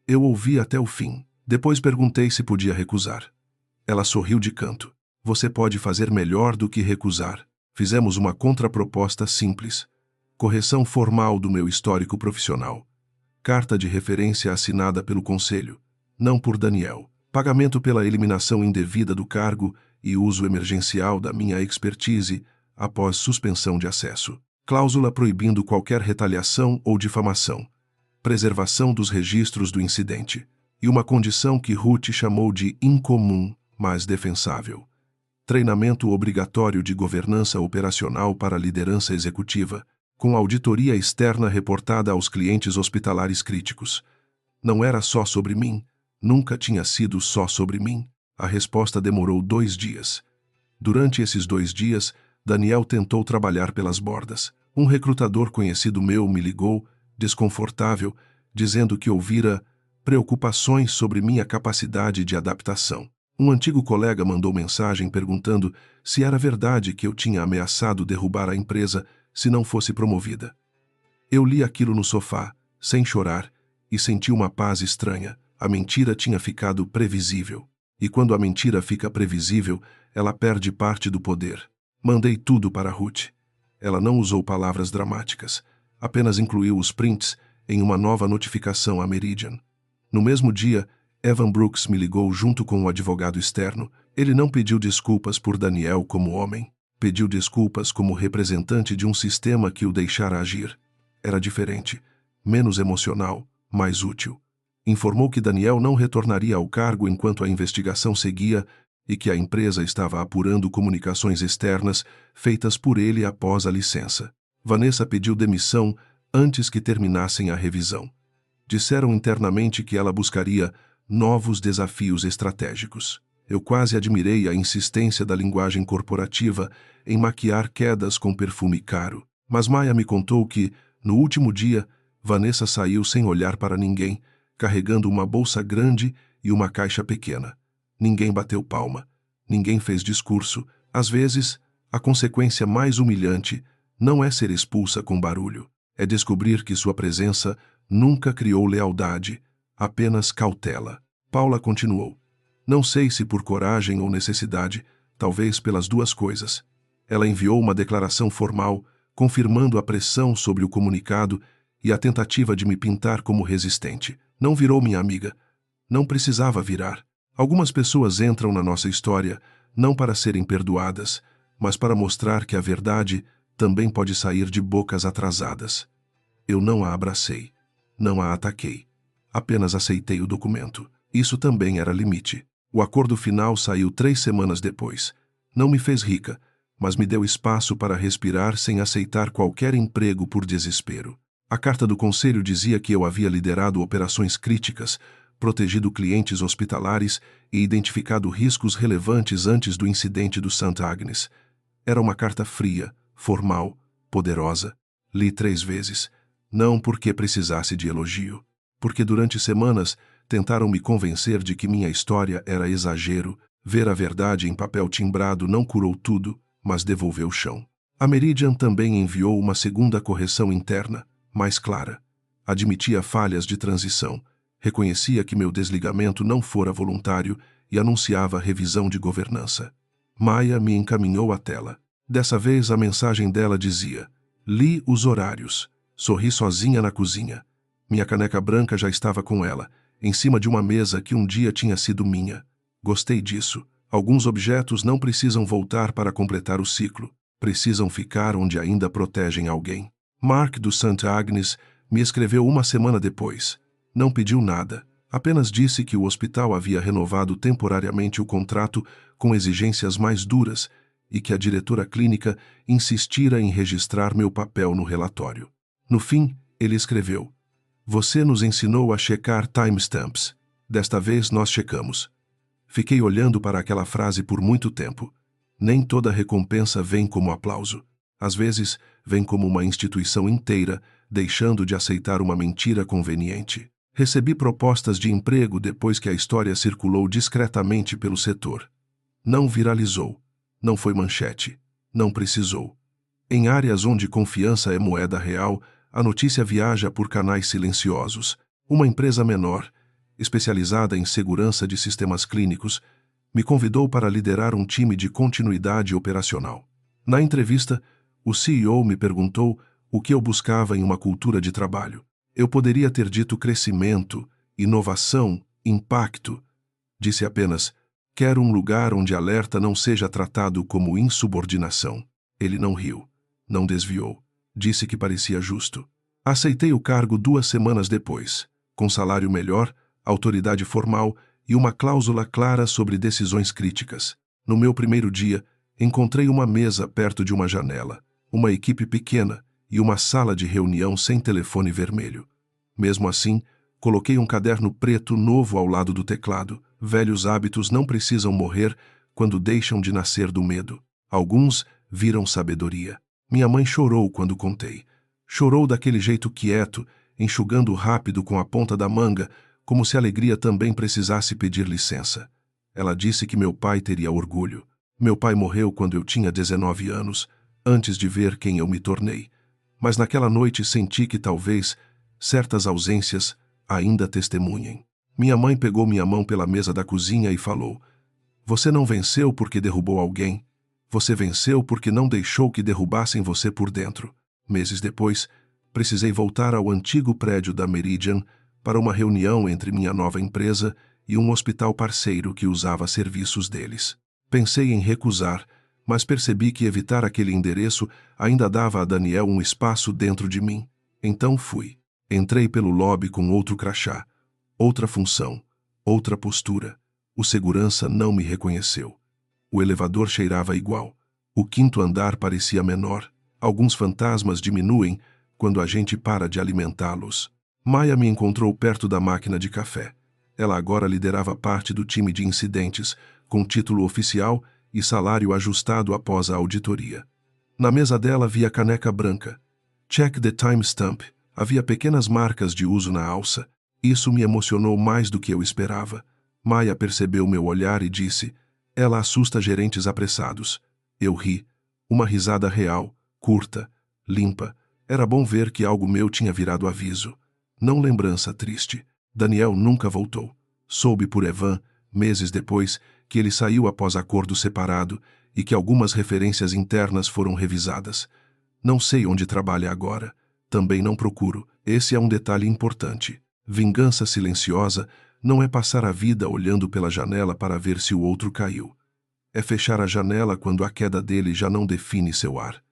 Eu ouvi até o fim. Depois perguntei se podia recusar. Ela sorriu de canto. Você pode fazer melhor do que recusar. Fizemos uma contraproposta simples. Correção formal do meu histórico profissional. Carta de referência assinada pelo Conselho, não por Daniel. Pagamento pela eliminação indevida do cargo e uso emergencial da minha expertise após suspensão de acesso. Cláusula proibindo qualquer retaliação ou difamação. Preservação dos registros do incidente. E uma condição que Ruth chamou de incomum, mas defensável. Treinamento obrigatório de governança operacional para a liderança executiva, com auditoria externa reportada aos clientes hospitalares críticos. Não era só sobre mim. Nunca tinha sido só sobre mim. A resposta demorou 2 dias. Durante esses 2 dias, Daniel tentou trabalhar pelas bordas. Um recrutador conhecido meu me ligou, desconfortável, dizendo que ouvira preocupações sobre minha capacidade de adaptação. Um antigo colega mandou mensagem perguntando se era verdade que eu tinha ameaçado derrubar a empresa se não fosse promovida. Eu li aquilo no sofá, sem chorar, e senti uma paz estranha. A mentira tinha ficado previsível. E quando a mentira fica previsível, ela perde parte do poder. Mandei tudo para Ruth. Ela não usou palavras dramáticas. Apenas incluiu os prints em uma nova notificação à Meridian. No mesmo dia, Evan Brooks me ligou junto com um advogado externo. Ele não pediu desculpas por Daniel como homem. Pediu desculpas como representante de um sistema que o deixara agir. Era diferente, menos emocional, mais útil. Informou que Daniel não retornaria ao cargo enquanto a investigação seguia e que a empresa estava apurando comunicações externas feitas por ele após a licença. Vanessa pediu demissão antes que terminassem a revisão. Disseram internamente que ela buscaria novos desafios estratégicos. Eu quase admirei a insistência da linguagem corporativa em maquiar quedas com perfume caro. Mas Maia me contou que, no último dia, Vanessa saiu sem olhar para ninguém, carregando uma bolsa grande e uma caixa pequena. Ninguém bateu palma. Ninguém fez discurso. Às vezes, a consequência mais humilhante não é ser expulsa com barulho. É descobrir que sua presença nunca criou lealdade, apenas cautela. Paula continuou. Não sei se por coragem ou necessidade, talvez pelas 2 coisas. Ela enviou uma declaração formal, confirmando a pressão sobre o comunicado e a tentativa de me pintar como resistente. Não virou minha amiga. Não precisava virar. Algumas pessoas entram na nossa história não para serem perdoadas, mas para mostrar que a verdade também pode sair de bocas atrasadas. Eu não a abracei. Não a ataquei. Apenas aceitei o documento. Isso também era limite. O acordo final saiu 3 semanas depois. Não me fez rica, mas me deu espaço para respirar sem aceitar qualquer emprego por desespero. A carta do conselho dizia que eu havia liderado operações críticas, protegido clientes hospitalares e identificado riscos relevantes antes do incidente do St. Agnes. Era uma carta fria, formal, poderosa. Li 3 vezes. Não porque precisasse de elogio. Porque durante semanas tentaram me convencer de que minha história era exagero. Ver a verdade em papel timbrado não curou tudo, mas devolveu o chão. A Meridian também enviou uma segunda correção interna, mais clara. Admitia falhas de transição, reconhecia que meu desligamento não fora voluntário e anunciava revisão de governança. Maia me encaminhou à tela. Dessa vez a mensagem dela dizia: li os horários. Sorri sozinha na cozinha. Minha caneca branca já estava com ela, em cima de uma mesa que um dia tinha sido minha. Gostei disso. Alguns objetos não precisam voltar para completar o ciclo. Precisam ficar onde ainda protegem alguém. Mark do St. Agnes me escreveu uma semana depois. Não pediu nada. Apenas disse que o hospital havia renovado temporariamente o contrato com exigências mais duras e que a diretora clínica insistira em registrar meu papel no relatório. No fim, ele escreveu: você nos ensinou a checar timestamps. Desta vez nós checamos. Fiquei olhando para aquela frase por muito tempo. Nem toda recompensa vem como aplauso. Às vezes, vem como uma instituição inteira, deixando de aceitar uma mentira conveniente. Recebi propostas de emprego depois que a história circulou discretamente pelo setor. Não viralizou. Não foi manchete. Não precisou. Em áreas onde confiança é moeda real, a notícia viaja por canais silenciosos. Uma empresa menor, especializada em segurança de sistemas clínicos, me convidou para liderar um time de continuidade operacional. Na entrevista, o CEO me perguntou o que eu buscava em uma cultura de trabalho. Eu poderia ter dito crescimento, inovação, impacto. Disse apenas: quero um lugar onde alerta não seja tratado como insubordinação. Ele não riu, não desviou. Disse que parecia justo. Aceitei o cargo 2 semanas depois, com salário melhor, autoridade formal e uma cláusula clara sobre decisões críticas. No meu primeiro dia, encontrei uma mesa perto de uma janela, uma equipe pequena e uma sala de reunião sem telefone vermelho. Mesmo assim, coloquei um caderno preto novo ao lado do teclado. Velhos hábitos não precisam morrer quando deixam de nascer do medo. Alguns viram sabedoria. Minha mãe chorou quando contei. Chorou daquele jeito quieto, enxugando rápido com a ponta da manga, como se a alegria também precisasse pedir licença. Ela disse que meu pai teria orgulho. Meu pai morreu quando eu tinha 19 anos, antes de ver quem eu me tornei. Mas naquela noite senti que talvez certas ausências ainda testemunhem. Minha mãe pegou minha mão pela mesa da cozinha e falou: você não venceu porque derrubou alguém. Você venceu porque não deixou que derrubassem você por dentro. Meses depois, precisei voltar ao antigo prédio da Meridian para uma reunião entre minha nova empresa e um hospital parceiro que usava serviços deles. Pensei em recusar, mas percebi que evitar aquele endereço ainda dava a Daniel um espaço dentro de mim. Então fui. Entrei pelo lobby com outro crachá, outra função, outra postura. O segurança não me reconheceu. O elevador cheirava igual. O 5º andar parecia menor. Alguns fantasmas diminuem quando a gente para de alimentá-los. Maia me encontrou perto da máquina de café. Ela agora liderava parte do time de incidentes, com título oficial e salário ajustado após a auditoria. Na mesa dela havia caneca branca. Check the timestamp. Havia pequenas marcas de uso na alça. Isso me emocionou mais do que eu esperava. Maia percebeu meu olhar e disse: ela assusta gerentes apressados. Eu ri. Uma risada real, curta, limpa. Era bom ver que algo meu tinha virado aviso. Não lembrança triste. Daniel nunca voltou. Soube por Evan, meses depois, que ele saiu após acordo separado e que algumas referências internas foram revisadas. Não sei onde trabalha agora. Também não procuro. Esse é um detalhe importante. Vingança silenciosa não é passar a vida olhando pela janela para ver se o outro caiu. É fechar a janela quando a queda dele já não define seu ar.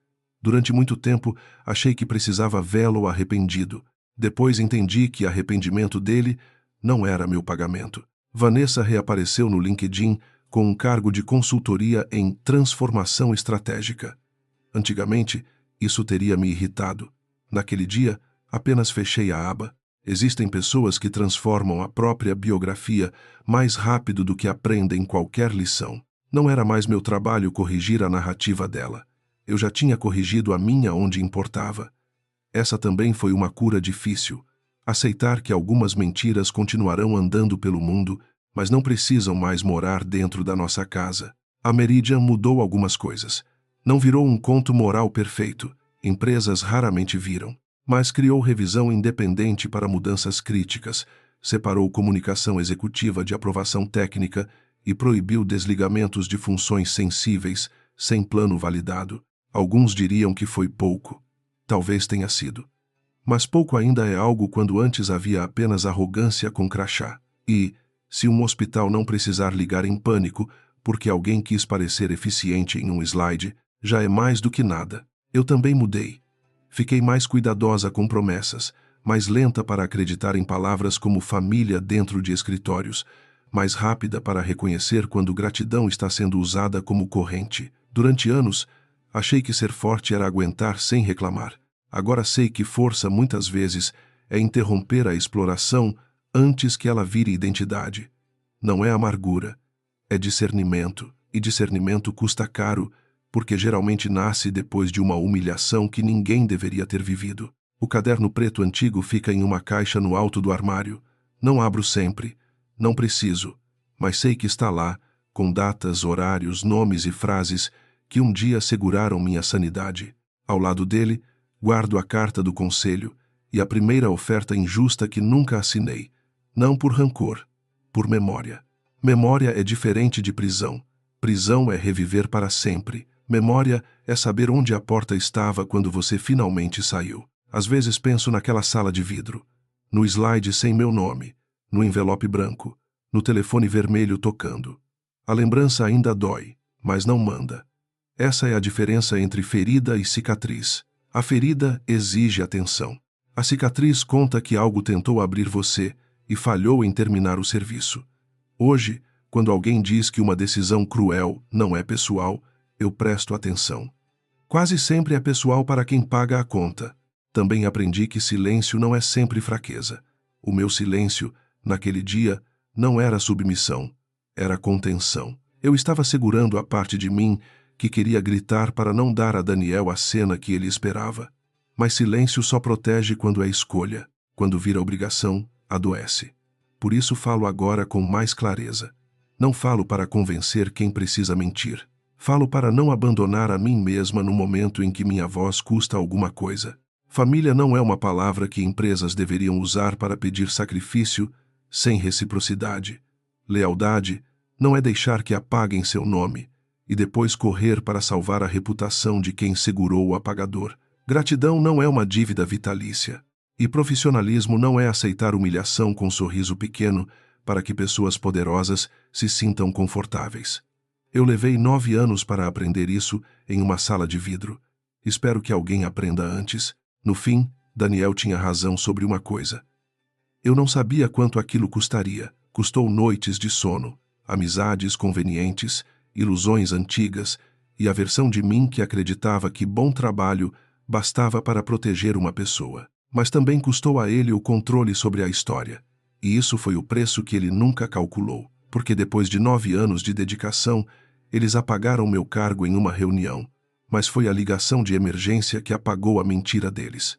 Durante muito tempo, achei que precisava vê-lo arrependido. Depois entendi que arrependimento dele não era meu pagamento. Vanessa reapareceu no LinkedIn com um cargo de consultoria em transformação estratégica. Antigamente, isso teria me irritado. Naquele dia, apenas fechei a aba. Existem pessoas que transformam a própria biografia mais rápido do que aprendem qualquer lição. Não era mais meu trabalho corrigir a narrativa dela. Eu já tinha corrigido a minha onde importava. Essa também foi uma cura difícil. Aceitar que algumas mentiras continuarão andando pelo mundo, mas não precisam mais morar dentro da nossa casa. A Meridian mudou algumas coisas. Não virou um conto moral perfeito, empresas raramente viram, mas criou revisão independente para mudanças críticas, separou comunicação executiva de aprovação técnica e proibiu desligamentos de funções sensíveis, sem plano validado. Alguns diriam que foi pouco. Talvez tenha sido. Mas pouco ainda é algo quando antes havia apenas arrogância com crachá. E, se um hospital não precisar ligar em pânico porque alguém quis parecer eficiente em um slide, já é mais do que nada. Eu também mudei. Fiquei mais cuidadosa com promessas, mais lenta para acreditar em palavras como família dentro de escritórios, mais rápida para reconhecer quando gratidão está sendo usada como corrente. Durante anos, achei que ser forte era aguentar sem reclamar. Agora sei que força, muitas vezes, é interromper a exploração antes que ela vire identidade. Não é amargura, é discernimento, e discernimento custa caro, porque geralmente nasce depois de uma humilhação que ninguém deveria ter vivido. O caderno preto antigo fica em uma caixa no alto do armário. Não abro sempre, não preciso, mas sei que está lá, com datas, horários, nomes e frases que um dia seguraram minha sanidade. Ao lado dele, guardo a carta do conselho e a primeira oferta injusta que nunca assinei, não por rancor, por memória. Memória é diferente de prisão. Prisão é reviver para sempre. Memória é saber onde a porta estava quando você finalmente saiu. Às vezes penso naquela sala de vidro, no slide sem meu nome, no envelope branco, no telefone vermelho tocando. A lembrança ainda dói, mas não manda. Essa é a diferença entre ferida e cicatriz. A ferida exige atenção. A cicatriz conta que algo tentou abrir você e falhou em terminar o serviço. Hoje, quando alguém diz que uma decisão cruel não é pessoal, eu presto atenção. Quase sempre é pessoal para quem paga a conta. Também aprendi que silêncio não é sempre fraqueza. O meu silêncio, naquele dia, não era submissão, era contenção. Eu estava segurando a parte de mim que queria gritar para não dar a Daniel a cena que ele esperava. Mas silêncio só protege quando é escolha. Quando vira obrigação, adoece. Por isso falo agora com mais clareza. Não falo para convencer quem precisa mentir. Falo para não abandonar a mim mesma no momento em que minha voz custa alguma coisa. Família não é uma palavra que empresas deveriam usar para pedir sacrifício sem reciprocidade. Lealdade não é deixar que apaguem seu nome e depois correr para salvar a reputação de quem segurou o apagador. Gratidão não é uma dívida vitalícia. E profissionalismo não é aceitar humilhação com um sorriso pequeno para que pessoas poderosas se sintam confortáveis. Eu levei 9 anos para aprender isso em uma sala de vidro. Espero que alguém aprenda antes. No fim, Daniel tinha razão sobre uma coisa. Eu não sabia quanto aquilo custaria. Custou noites de sono, amizades convenientes, ilusões antigas e a versão de mim que acreditava que bom trabalho bastava para proteger uma pessoa. Mas também custou a ele o controle sobre a história. E isso foi o preço que ele nunca calculou, porque depois de 9 anos de dedicação, eles apagaram meu cargo em uma reunião, mas foi a ligação de emergência que apagou a mentira deles.